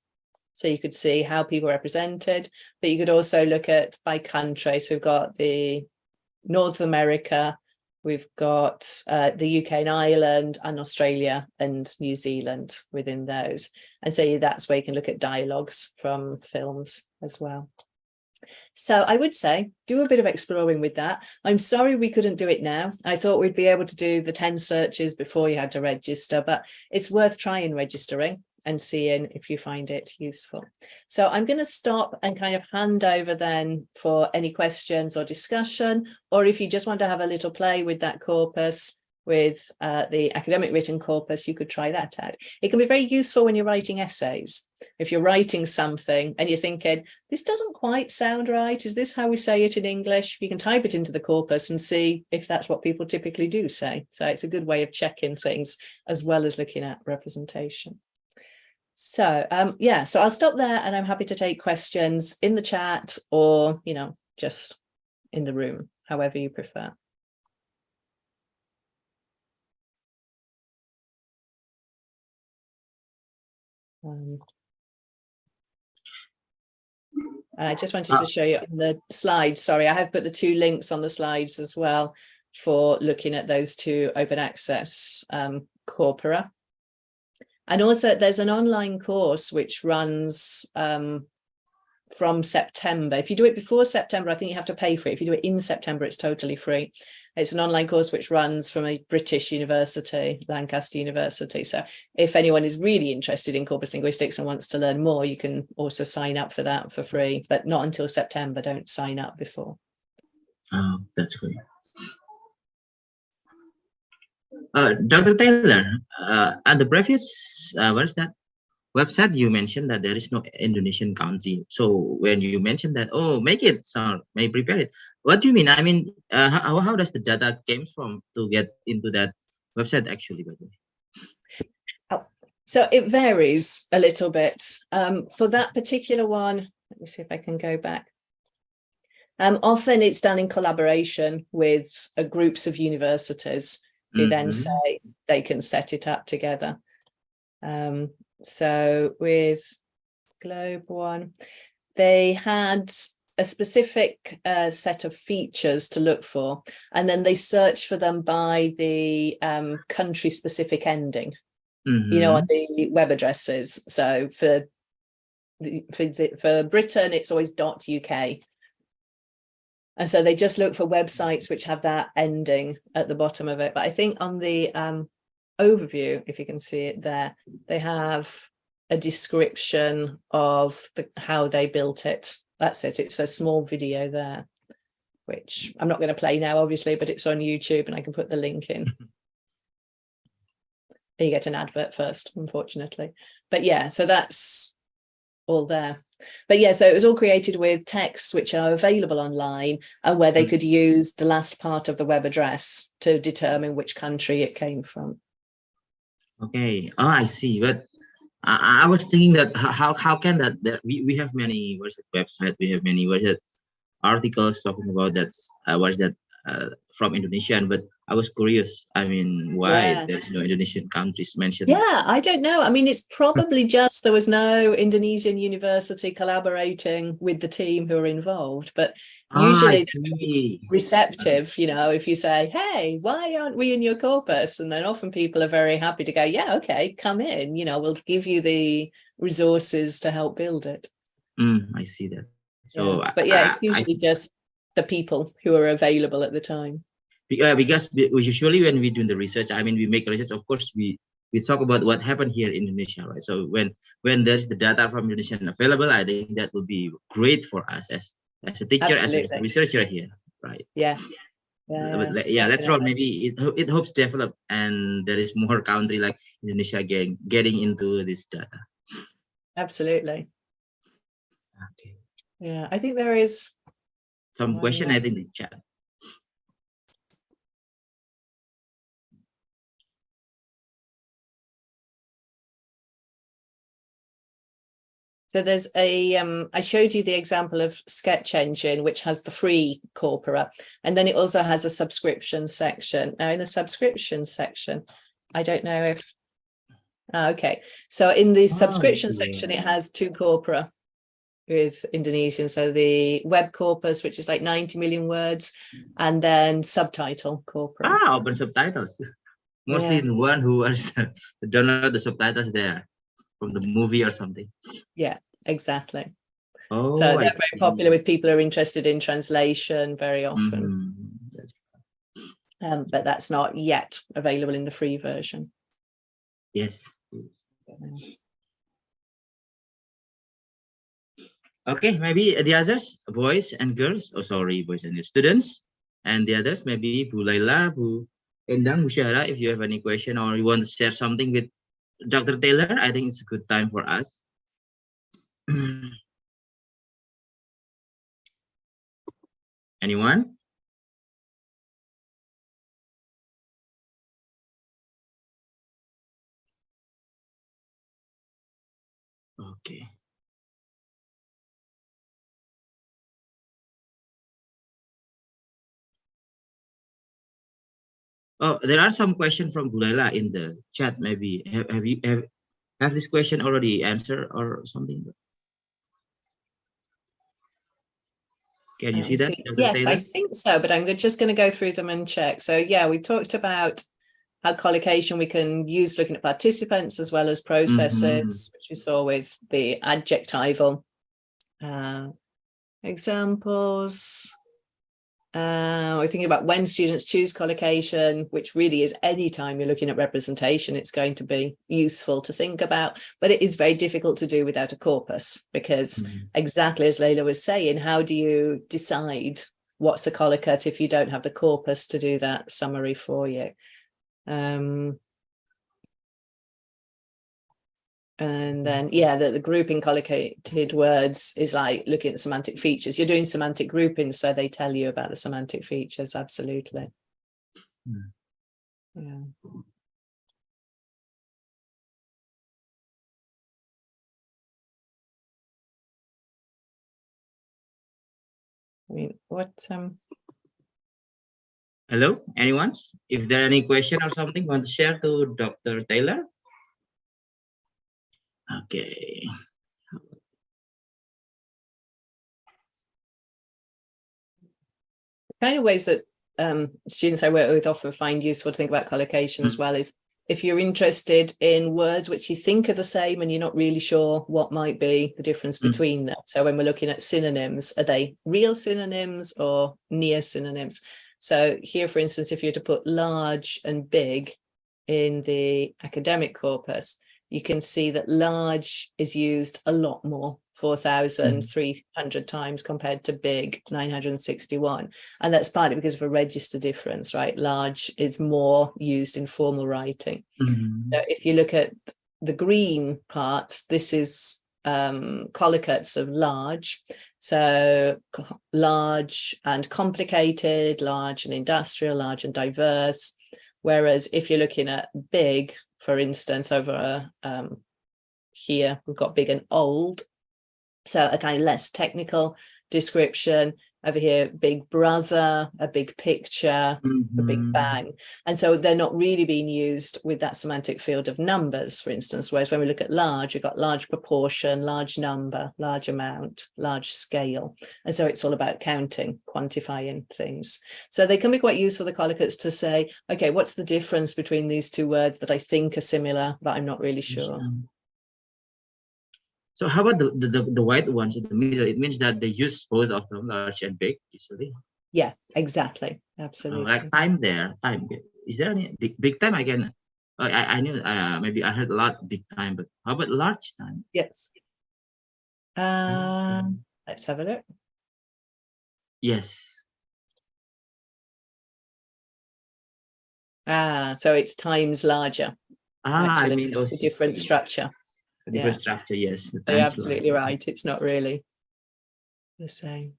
So you could see how people are represented, but you could also look at by country. So we've got the North America, we've got the UK and Ireland and Australia and New Zealand within those. And so that's where you can look at dialogues from films as well. So I would say do a bit of exploring with that. I'm sorry we couldn't do it now. I thought we'd be able to do the 10 searches before you had to register, but it's worth trying registering and seeing if you find it useful. So I'm going to stop and kind of hand over then for any questions or discussion, or if you just want to have a little play with that corpus, with the academic written corpus, you could try that out. It can be very useful when you're writing essays. If you're writing something and you're thinking, this doesn't quite sound right, is this how we say it in English? You can type it into the corpus and see if that's what people typically do say. So it's a good way of checking things as well as looking at representation. So yeah, so I'll stop there and I'm happy to take questions in the chat or, you know, just in the room, however you prefer. I just wanted to show you on the slides. Sorry, I have put the 2 links on the slides as well for looking at those 2 open access corpora. And also there's an online course which runs from September. If you do it before September, I think you have to pay for it. If you do it in September, it's totally free. It's an online course which runs from a British university, Lancaster University. So if anyone is really interested in corpus linguistics and wants to learn more, you can also sign up for that for free, but not until September. Don't sign up before. That's great. Dr. Taylor, at the previous, what is that website, you mentioned that there is no Indonesian country. So when you mentioned that, oh, make it sound, may prepare it. What do you mean? I mean, how does the data came from to get into that website actually, by the way? Oh, so it varies a little bit. For that particular one, let me see if I can go back. Often it's done in collaboration with groups of universities who then say they can set it up together. So with Globe One, they had a specific set of features to look for, and then they searched for them by the country-specific ending, you know, on the web addresses. So for Britain, it's always .uk. And so they just look for websites which have that ending at the bottom of it. But I think on the overview, if you can see it there, they have a description of how they built it. That's it. It's a small video there, which I'm not going to play now, obviously, but it's on YouTube and I can put the link in. You get an advert first, unfortunately. But yeah, so that's all there. But yeah, so it was all created with texts which are available online and where they could use the last part of the web address to determine which country it came from. Okay, oh, I see. But I was thinking that how can that we have many website, we have many articles talking about that from Indonesian, but I was curious. I mean, why there's no Indonesian countries mentioned? Yeah, I don't know. I mean, it's probably just there was no Indonesian university collaborating with the team who are involved, but usually receptive, you know, if you say, hey, why aren't we in your corpus? And then often people are very happy to go, yeah, okay, come in, you know, we'll give you the resources to help build it. I see that. So, but yeah, it's usually just the people who are available at the time. Because usually when we do the research, I mean, we make research, of course, we talk about what happened here in Indonesia, right? So when there's the data from Indonesia available, I think that would be great for us as a teacher, as a researcher here, right? Yeah. Later on, maybe it hopes develop and there is more country like Indonesia getting into this data. Absolutely. Okay. Yeah, I think there is some question, I think, in the chat. So there's a, I showed you the example of Sketch Engine, which has the free corpora, and then it also has a subscription section. Now in the subscription section, I don't know if, okay. So in the subscription section, it has two corpora with Indonesian. So the web corpus, which is like 90 million words, and then subtitle corpora. Open subtitles. Mostly the one who has download the subtitles there from the movie or something. Yeah, exactly. Oh, so they're very popular with people who are interested in translation very often. But that's not yet available in the free version. Yes. Okay, maybe the others, boys and girls, boys and students, and the others, maybe Bu Laila, Bu Endang, Bu Syahra, if you have any question or you want to share something with Dr. Taylor, I think it's a good time for us. Anyone? Okay. Oh, there are some questions from Bu Laila in the chat. Maybe have this question already answered or something? Can you see that? Yes, I think so, but I'm just going to go through them and check. So yeah, we talked about how collocation we can use looking at participants as well as processes, which we saw with the adjectival examples. We're thinking about when students choose collocation, which really is any time you're looking at representation, it's going to be useful to think about, but it is very difficult to do without a corpus, because exactly as Leila was saying, how do you decide what's a collocate if you don't have the corpus to do that summary for you? And then, yeah, the grouping collocated words is like looking at semantic features. You're doing semantic grouping, so they tell you about the semantic features. Absolutely. Yeah. I mean, what? Hello, anyone? If there are any question or something, want to share to Dr. Taylor? Okay. Kind of ways that students I work with often find useful to think about collocation as well is if you're interested in words which you think are the same and you're not really sure what might be the difference between them. So when we're looking at synonyms, are they real synonyms or near synonyms? So here, for instance, if you're to put large and big in the academic corpus, you can see that large is used a lot more, 4,300 times compared to big, 961. And that's partly because of a register difference, right? Large is more used in formal writing. So if you look at the green parts, this is collocates of large. So large and complicated, large and industrial, large and diverse. Whereas if you're looking at big, for instance, over here, we've got big and old. So a kind of less technical description. Over here, big brother, a big picture, a big bang. And so they're not really being used with that semantic field of numbers, for instance, whereas when we look at large, we've got large proportion, large number, large amount, large scale. And so it's all about counting, quantifying things. So they can be quite useful, the collocates, to say, okay, what's the difference between these two words that I think are similar, but I'm not really sure. So how about the white ones in the middle? It means that they use both of them, large and big, usually. Yeah, exactly. Absolutely. Like time there, time. Is there any big time? I can. I knew. Maybe I heard a lot big time, but how about large time? Yes. Let's have a look. Yes. So it's times larger. I Actually, mean, it's a different structure. A different Yeah. structure, yes. The You're times absolutely larger. right. It's not really the same.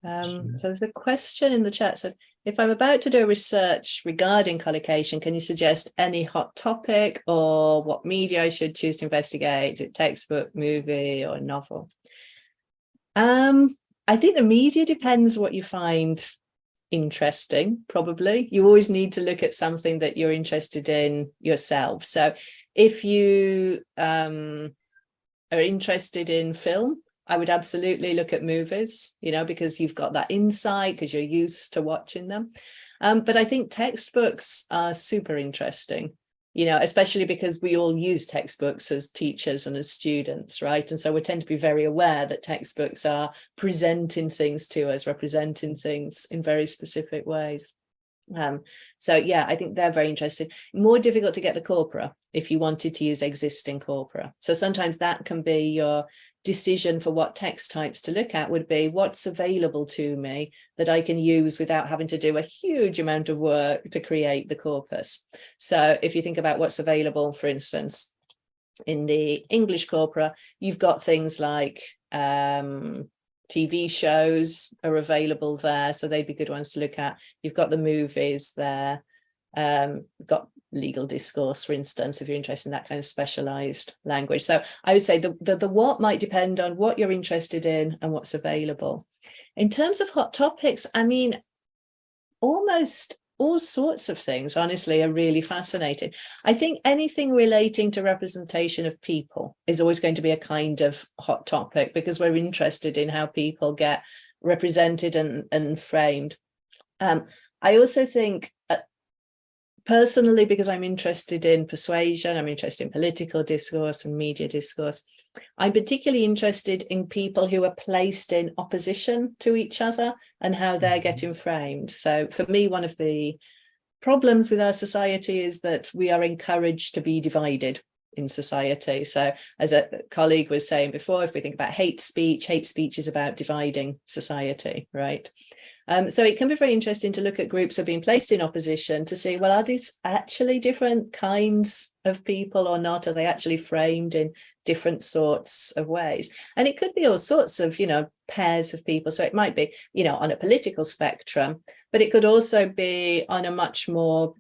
So there's a question in the chat. So if I'm about to do research regarding collocation, can you suggest any hot topic or what media I should choose to investigate? Is it textbook, movie, or novel? I think the media depends what you find interesting. Probably you always need to look at something that you're interested in yourself. So if you are interested in film, I would absolutely look at movies, because you've got that insight because you're used to watching them. But I think textbooks are super interesting, especially because we all use textbooks as teachers and as students, right? And so we tend to be very aware that textbooks are presenting things to us, representing things in very specific ways. So yeah, I think they're very interesting. More difficult to get the corpora if you wanted to use existing corpora. So sometimes that can be your decision for what text types to look at, would be what's available to me that I can use without having to do a huge amount of work to create the corpus. So if you think about what's available, for instance, in the English corpora, you've got things like TV shows are available there, so they'd be good ones to look at. You've got the movies there, got legal discourse, for instance, if you're interested in that kind of specialized language. So I would say the what might depend on what you're interested in and what's available. In terms of hot topics, I mean, almost all sorts of things, honestly, are really fascinating. I think anything relating to representation of people is always going to be a kind of hot topic because we're interested in how people get represented and framed. I also think, personally, because I'm interested in persuasion, I'm interested in political discourse and media discourse, I'm particularly interested in people who are placed in opposition to each other and how they're getting framed. So for me, one of the problems with our society is that we are encouraged to be divided in society. So as a colleague was saying before, if we think about hate speech is about dividing society, right? So it can be very interesting to look at groups who are being placed in opposition to see, well, are these actually different kinds of people or not? Are they actually framed in different sorts of ways? And it could be all sorts of, pairs of people. So it might be, on a political spectrum, but it could also be on a much more,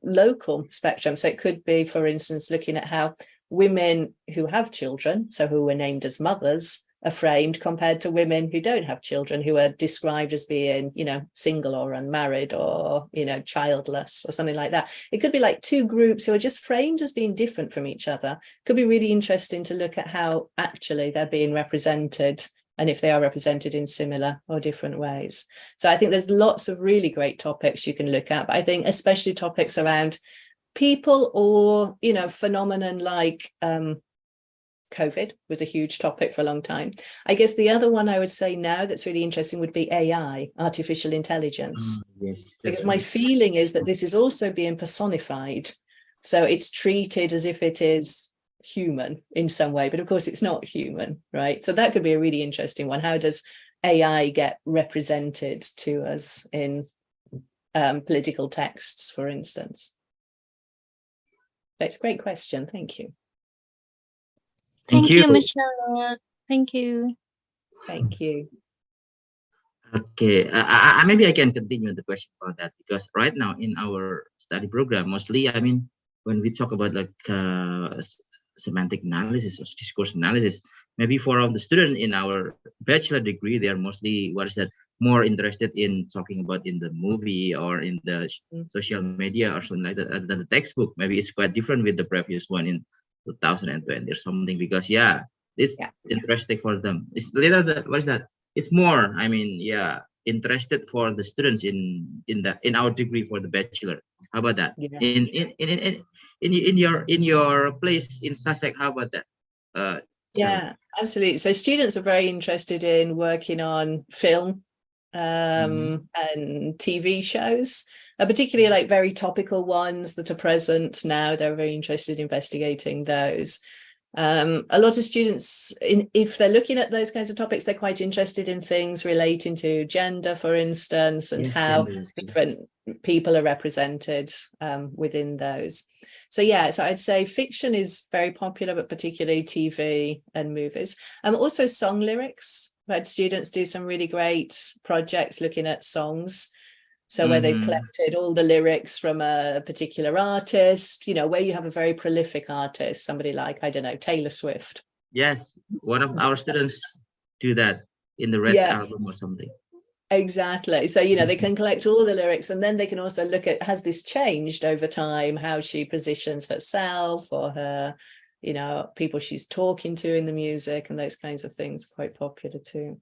local spectrum. So it could be, for instance, looking at how women who have children, so who were named as mothers, are framed compared to women who don't have children, who are described as being, single or unmarried or, childless or something like that. It could be like two groups who are just framed as being different from each other. It could be really interesting to look at how actually they're being represented and if they are represented in similar or different ways. So I think there's lots of really great topics you can look at, but I think especially topics around people or, phenomenon like COVID was a huge topic for a long time. I guess the other one I would say now that's really interesting would be AI, artificial intelligence. Yes, because my feeling is that this is also being personified. So it's treated as if it is human in some way, but of course it's not human, right? So that could be a really interesting one. How does AI get represented to us in political texts, for instance? That's a great question. Thank you. Thank you, Ms. Charlotte. Thank you. Thank you. Okay, maybe I can continue the question about that, because right now in our study program, mostly, I mean, when we talk about like semantic analysis or discourse analysis, maybe for all the students in our bachelor degree, they are mostly, more interested in talking about in the movie or in the social media or something like that, other than the textbook. Maybe it's quite different with the previous one in 2020 or something, because it's interesting for them. It's little bit, it's more, I mean, interested for the students in our degree for the bachelor. How about that? In your place in Sussex, how about that? Yeah, absolutely. So students are very interested in working on film and TV shows, particularly like very topical ones that are present now. They're very interested in investigating those. A lot of students, if they're looking at those kinds of topics, they're quite interested in things relating to gender, for instance, and how different people are represented within those. So yeah, so I'd say fiction is very popular, but particularly TV and movies. Also song lyrics. I've had students do some really great projects looking at songs. So where they've collected all the lyrics from a particular artist, you know, where you have a very prolific artist, somebody like, I don't know, Taylor Swift. Yes, one of our students do that in the Reds album or something. Exactly. So, you know, they can collect all the lyrics, and then they can also look at, has this changed over time, how she positions herself or her, you know, people she's talking to in the music, and those kinds of things, quite popular too.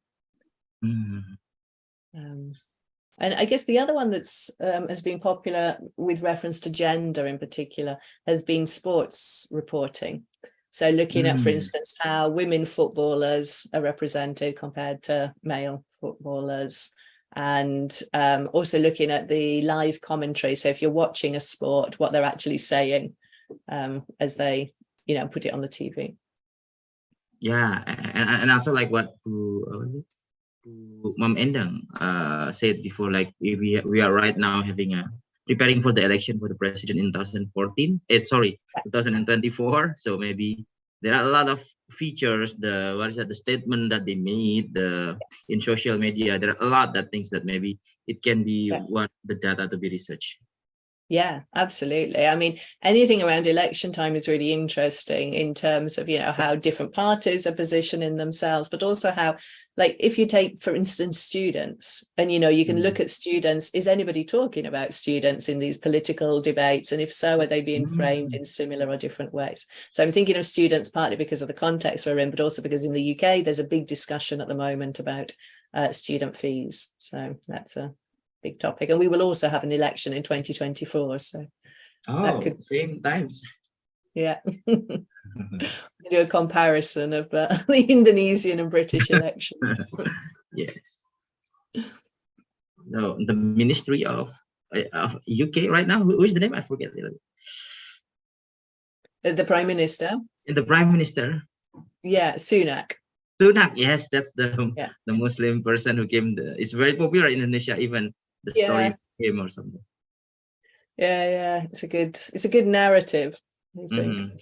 And I guess the other one that's has been popular with reference to gender in particular has been sports reporting. So looking at, for instance, how women footballers are represented compared to male footballers, and also looking at the live commentary. So if you're watching a sport, what they're actually saying as they, you know, put it on the TV. Yeah, and also like what Mom Endang said before, like we are right now having preparing for the election for the president in 2024. So maybe there are a lot of features, the statement that they made in social media. There are a lot of things that maybe it can be what the data to be researched. Yeah, absolutely. I mean, anything around election time is really interesting in terms of, you know, how different parties are positioning themselves, but also how, like, if you take, for instance, students, and, you know, you can look at students, is anybody talking about students in these political debates? And if so, are they being framed in similar or different ways? So I'm thinking of students partly because of the context we're in, but also because in the UK, there's a big discussion at the moment about student fees. So that's a big topic, and we will also have an election in 2024, so that could same times. Yeah. Do a comparison of the Indonesian and British elections. Yes. So the Ministry of UK right now, who is the name? I forget. The Prime Minister. The Prime Minister. Yeah, Sunak. Sunak, yes, that's the Muslim person who came. It's very popular in Indonesia, even the story of him or something. Yeah, it's a good narrative, I think.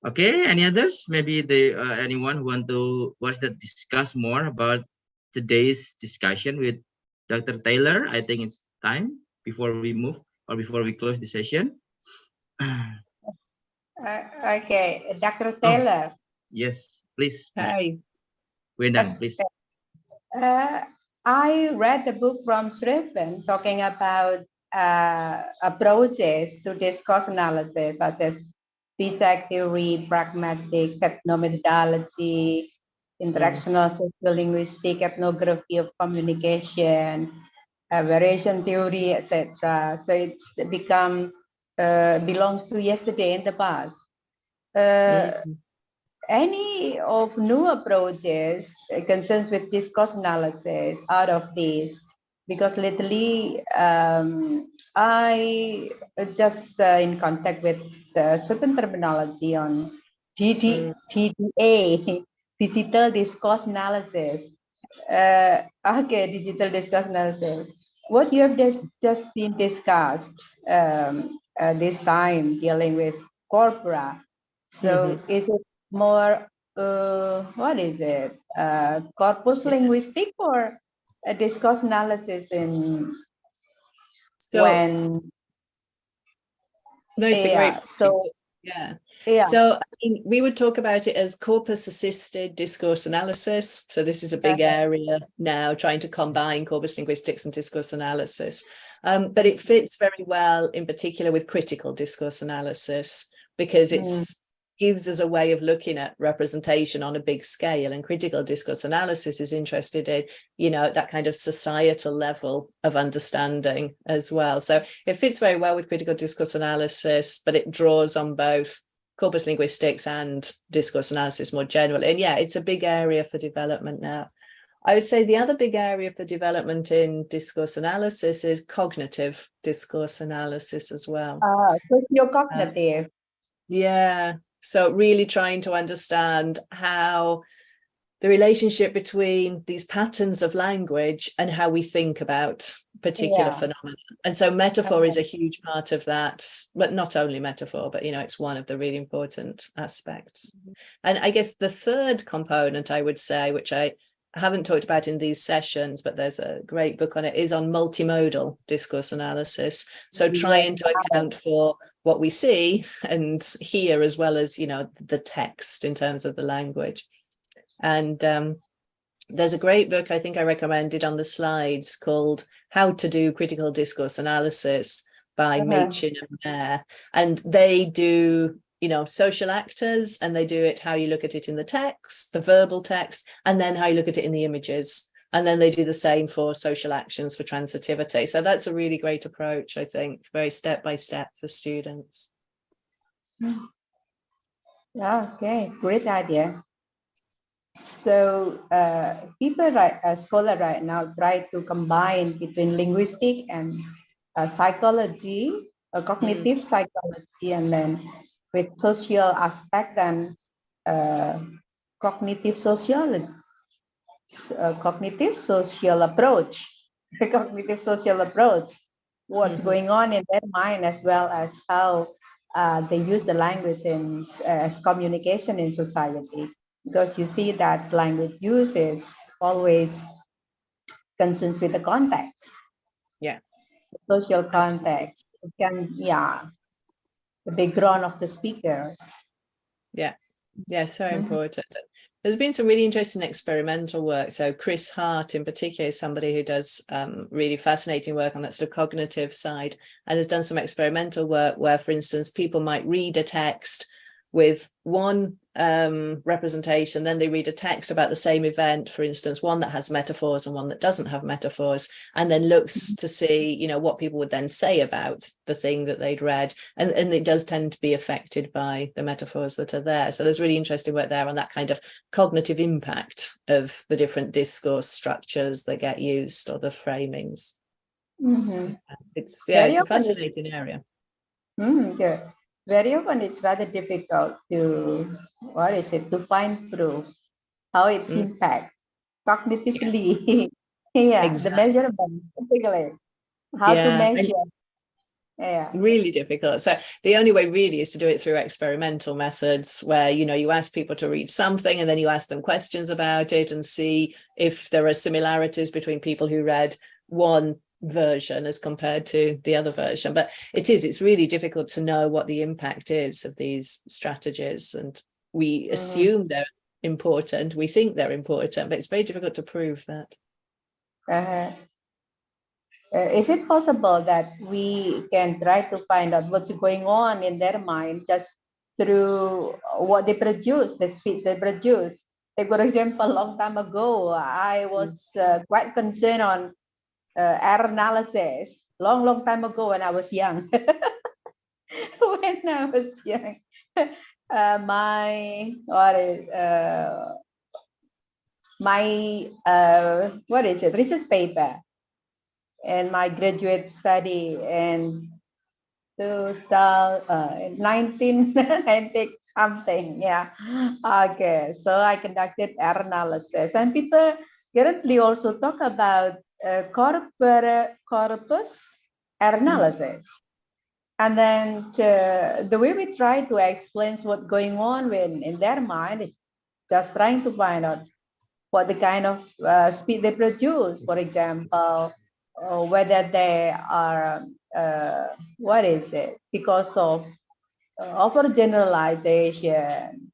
Okay, any others? Maybe anyone who want to discuss more about today's discussion with Dr. Taylor? I think it's time before we move or before we close the session. Okay, Dr. Taylor. Yes, please. Hi. Wendang, please. I read the book from Shriven talking about approaches to discourse analysis, such as feature theory, pragmatic, methodology, interactional sociolinguistic, ethnography of communication, variation theory, etc. So it's become belongs to yesterday and the past. Any of new approaches concerns with discourse analysis out of this? Because lately I just in contact with certain terminology on TDA, digital discourse analysis. Okay, digital discourse analysis. What you have just been discussed this time dealing with corpora. So is it more, what is it? Corpus linguistic or a discourse analysis in when? No, it's a great. So So I mean, we would talk about it as corpus-assisted discourse analysis. So this is a big area now, trying to combine corpus linguistics and discourse analysis. But it fits very well, in particular, with critical discourse analysis, because it gives us a way of looking at representation on a big scale. And critical discourse analysis is interested in, you know, that kind of societal level of understanding as well. So it fits very well with critical discourse analysis, but it draws on both corpus linguistics and discourse analysis more generally. And yeah, it's a big area for development now. I would say the other big area for development in discourse analysis is cognitive discourse analysis as well. Socio-cognitive. Yeah. So really trying to understand how the relationship between these patterns of language and how we think about particular phenomena. And so metaphor is a huge part of that, but not only metaphor, but, it's one of the really important aspects. And I guess the third component, I would say, which I haven't talked about in these sessions, but there's a great book on it, is on multimodal discourse analysis. So trying to account for what we see and hear, as well as, the text in terms of the language. And there's a great book I think I recommended on the slides called How to Do Critical Discourse Analysis by Machin and Mayer. And they do, social actors, and they do it how you look at it in the text, the verbal text, and then how you look at it in the images. And then they do the same for social actions, for transitivity. So that's a really great approach, I think, very step by step for students. Yeah, okay, great idea. So scholar right now try to combine between linguistic and psychology, cognitive psychology, and then with social aspect and cognitive sociology, cognitive social approach, the cognitive social approach, what's going on in their mind, as well as how they use the language as communication in society. Because you see that language use is always concerns with the context. Yeah. The social context. It can, the background of the speakers. Yeah, so important. There's been some really interesting experimental work. So Chris Hart in particular is somebody who does really fascinating work on that sort of cognitive side, and has done some experimental work where, for instance, people might read a text with one representation, then they read a text about the same event, for instance, one that has metaphors and one that doesn't have metaphors, and then looks to see, what people would then say about the thing that they'd read. And it does tend to be affected by the metaphors that are there. So there's really interesting work there on that kind of cognitive impact of the different discourse structures that get used, or the framings. It's a fascinating area. Good. Very often it's rather difficult to find proof how it's impact cognitively. Exactly. The measurement, particularly how to measure. Really difficult. So the only way really is to do it through experimental methods, where you ask people to read something and then you ask them questions about it and see if there are similarities between people who read one version as compared to the other version. But it's really difficult to know what the impact is of these strategies, and we assume they're important, we think they're important, but it's very difficult to prove that. Is it possible that we can try to find out what's going on in their mind just through what they produce, the speech they produce? Like, for example, a long time ago, I was quite concerned on error analysis, long time ago when I was young. When I was young, my research paper and my graduate study in 1990 something. Okay, so I conducted error analysis, and people currently also talk about corpus error analysis. And then the way we try to explain what's going on in their mind is just trying to find out what the kind of speed they produce. For example, whether they are, because of overgeneralization,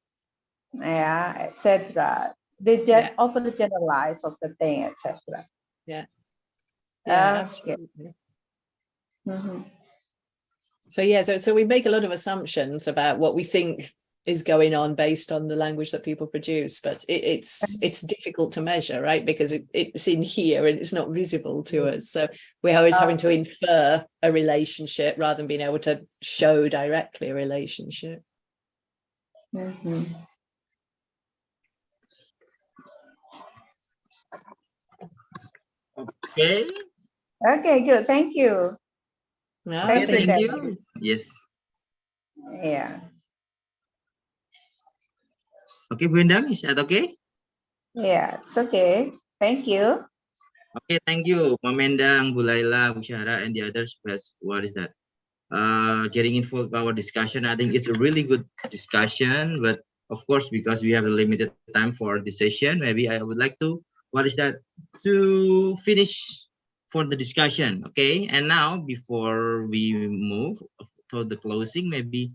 etc. They just overgeneralize of the thing, etc. Absolutely. So we make a lot of assumptions about what we think is going on based on the language that people produce, but it's difficult to measure, right? Because it's in here and it's not visible to us. So we're always having to infer a relationship rather than being able to show directly a relationship. Mhm. Okay. Okay, good. Thank you. No, Okay, Thank you, thank Kevin. you. Yes. Yeah. Okay, Bu Endang, is that okay? Yeah, it's okay. Thank you. Okay, thank you, Ma'am Endang, Bu Laila, Bu Syahra, and the others. What is that? Getting involved our discussion. I think it's a really good discussion, but of course, because we have a limited time for the session, maybe I would like to, what is that, to finish for the discussion. Okay, and now before we move to the closing, maybe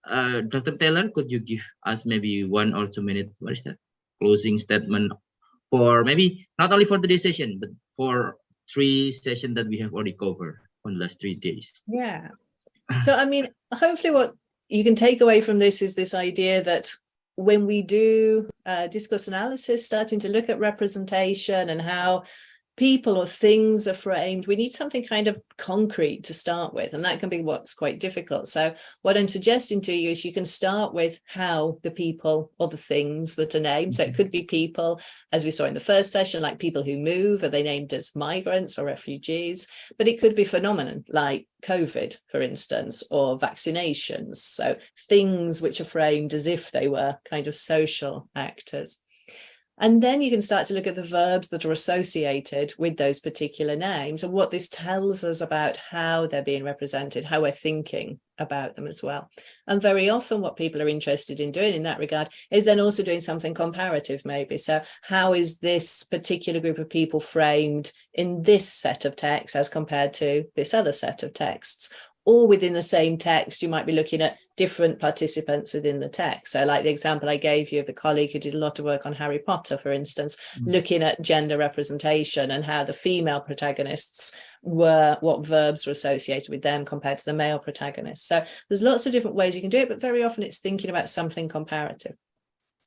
Dr. Taylor, could you give us maybe 1 or 2 minutes, what is that, closing statement for maybe not only for today's session, but for 3 sessions that we have already covered on the last 3 days. Yeah. So, I mean, hopefully what you can take away from this is this idea that when we do discourse analysis, starting to look at representation and how people or things are framed, we need something kind of concrete to start with, and that can be what's quite difficult. So what I'm suggesting to you is you can start with how the people or the things that are named. So it could be people, as we saw in the first session, like people who move, are they named as migrants or refugees? But it could be phenomenon like COVID, for instance, or vaccinations. So things which are framed as if they were kind of social actors. And then you can start to look at the verbs that are associated with those particular names and what this tells us about how they're being represented, how we're thinking about them as well. And very often what people are interested in doing in that regard is then also doing something comparative maybe. So how is this particular group of people framed in this set of texts as compared to this other set of texts? Or within the same text, you might be looking at different participants within the text. So like the example I gave you of the colleague who did a lot of work on Harry Potter, for instance, looking at gender representation and how the female protagonists were, what verbs were associated with them compared to the male protagonists. So there's lots of different ways you can do it, but very often it's thinking about something comparative.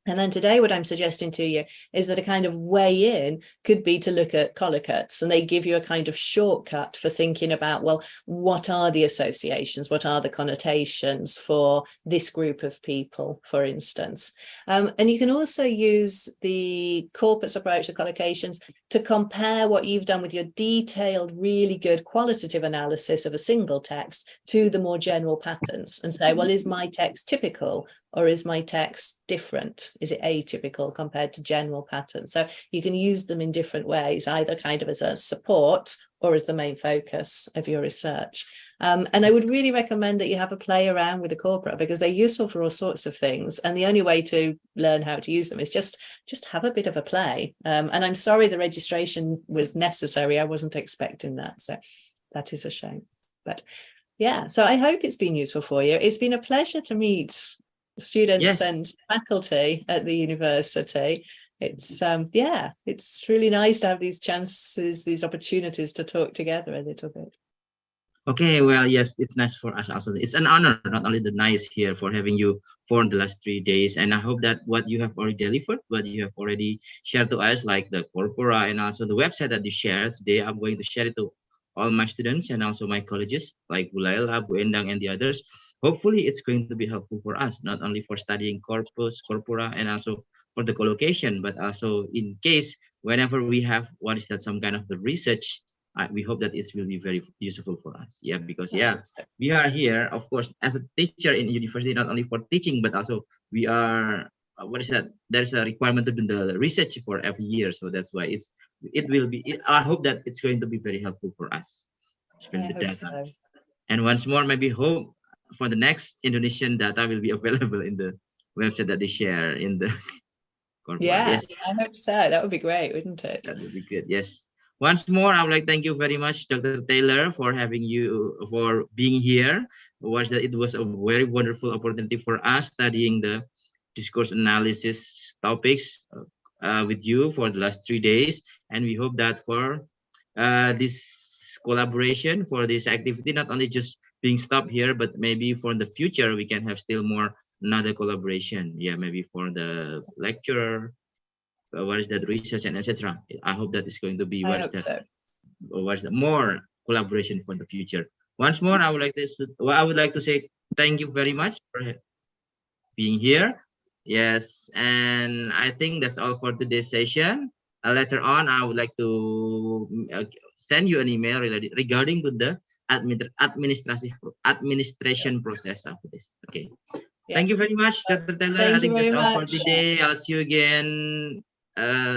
And then today, what I'm suggesting to you is that a kind of way in could be to look at collocates, and they give you a kind of shortcut for thinking about, well, what are the associations? What are the connotations for this group of people, for instance? And you can also use the corpus approach to collocations to compare what you've done with your detailed, really good qualitative analysis of a single text to the more general patterns and say, well, is my text typical? Or is my text different? Is it atypical compared to general patterns? So you can use them in different ways, either kind of as a support or as the main focus of your research. And I would really recommend that you have a play around with the corpora because they're useful for all sorts of things. And the only way to learn how to use them is just have a bit of a play. And I'm sorry the registration was necessary. I wasn't expecting that. So that is a shame. But yeah, so I hope it's been useful for you. It's been a pleasure to meet students and faculty at the university. It's it's really nice to have these chances, these opportunities to talk together a little bit. Okay, well, yes, it's nice for us also. It's an honor, not only the nice here for having you for the last 3 days. And I hope that what you have already delivered, what you have already shared to us, like the corpora and also the website that you shared today, I'm going to share it to all my students and also my colleagues like Bu Laila, Bu Endang, and the others. Hopefully, it's going to be helpful for us, not only for studying corpus, corpora, and also for the collocation, but also in case whenever we have some kind of the research, we hope that it will be very useful for us. Yeah, because we are here, of course, as a teacher in university, not only for teaching, but also we are there's a requirement to do the research for every year. So that's why I hope that it's going to be very helpful for us. So. And once more, maybe hope for the next Indonesian data will be available in the website that they share in the corporate. Yes, I hope so. That would be great, wouldn't it? That would be good. Yes. Once more, I would like to thank you very much, Dr. Taylor, for being here. It was a very wonderful opportunity for us studying the discourse analysis topics with you for the last 3 days. And we hope that for this collaboration, for this activity, not only just being stopped here, but maybe for the future, we can have still more another collaboration. Yeah, maybe for the lecturer, research and etc. I hope that is going to be more collaboration for the future. Once more, I would like to say thank you very much for being here. Yes, and I think that's all for today's session. Later on, I would like to send you an email regarding to the administration process of this. Okay. Yeah. Thank you very much, Dr. Taylor. Thank I think you that's very all for much. today. I'll see you again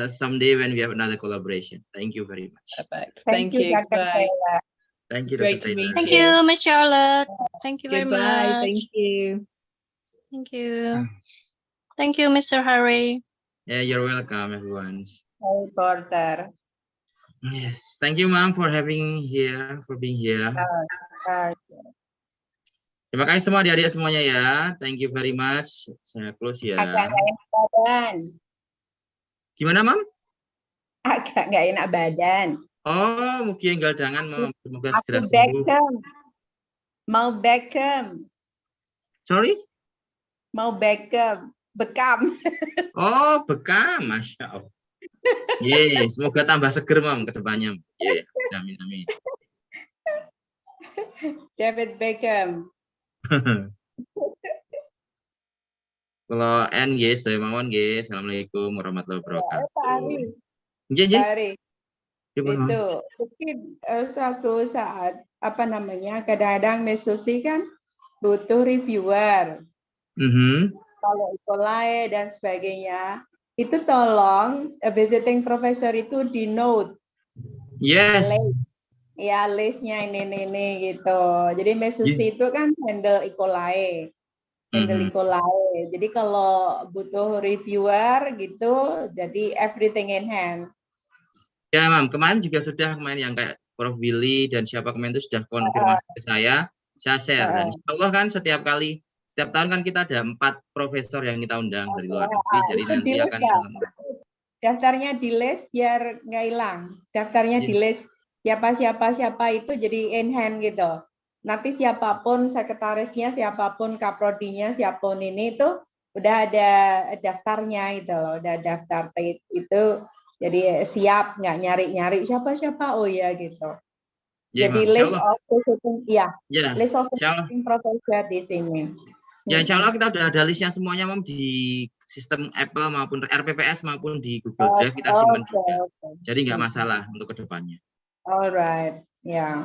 someday when we have another collaboration. Thank you very much. Perfect. Thank Thank you. Dr. Goodbye. Taylor. Thank It's you, great Dr. to Taylor. meet Thank you. you, Miss Charlotte. Thank you very Goodbye. much. Thank you. Thank you. Thank you, Mr. Harry. Yeah, you're welcome, everyone. Harry Porter. Yes, thank you, Ma'am, for being here. Terima kasih semua adik-adik semuanya ya. Thank you very much. Saya close ya. Agak nggak enak badan. Gimana, Mam? Agak nggak enak badan. Oh, mungkin jangan, Mam. Semoga segera Aku sembuh. Beckham. Mau Beckham. Sorry? Mau Beckham. Bekam. Oh, bekam. Masya Allah. Ye, semoga tambah seger, Mam, ke depannya. Ye, amin, amin. David Beckham. Kalau N, guys, dari Mawon, guys. Assalamualaikum warahmatullahi wabarakatuh. Pak Ari. Jadi, Pak Ari. Itu mungkin suatu saat kadang-kadang mesosi kan butuh reviewer. Kalau Ecolae dan sebagainya itu tolong visiting professor itu di note. Yes. Ya listnya ini gitu. Jadi mesosi itu kan handle Ecolae. Jadi kalau butuh reviewer gitu, jadi everything in hand. Ya, Mam. Kemarin juga sudah yang kayak Prof. Willy dan siapa kemarin itu sudah konfirmasi ke saya share. Dan insya Allah kan setiap tahun kan kita ada 4 profesor yang kita undang dari luar negeri. Jadi nanti akan daftarnya di list biar nggak hilang. Daftarnya di list siapa itu jadi in hand gitu. Nanti siapapun sekretarisnya, siapapun kaprodinya, siapapun ini itu udah ada daftarnya itu loh, udah daftar itu. Jadi siap, nggak nyari-nyari siapa oh ya gitu. Jadi list of visiting professor di sini. Ya, insya Allah kita udah ada listnya semuanya, Mam, di sistem Apple maupun RPPS maupun di Google Drive kita simpan juga. Jadi nggak masalah untuk kedepannya. Alright, ya.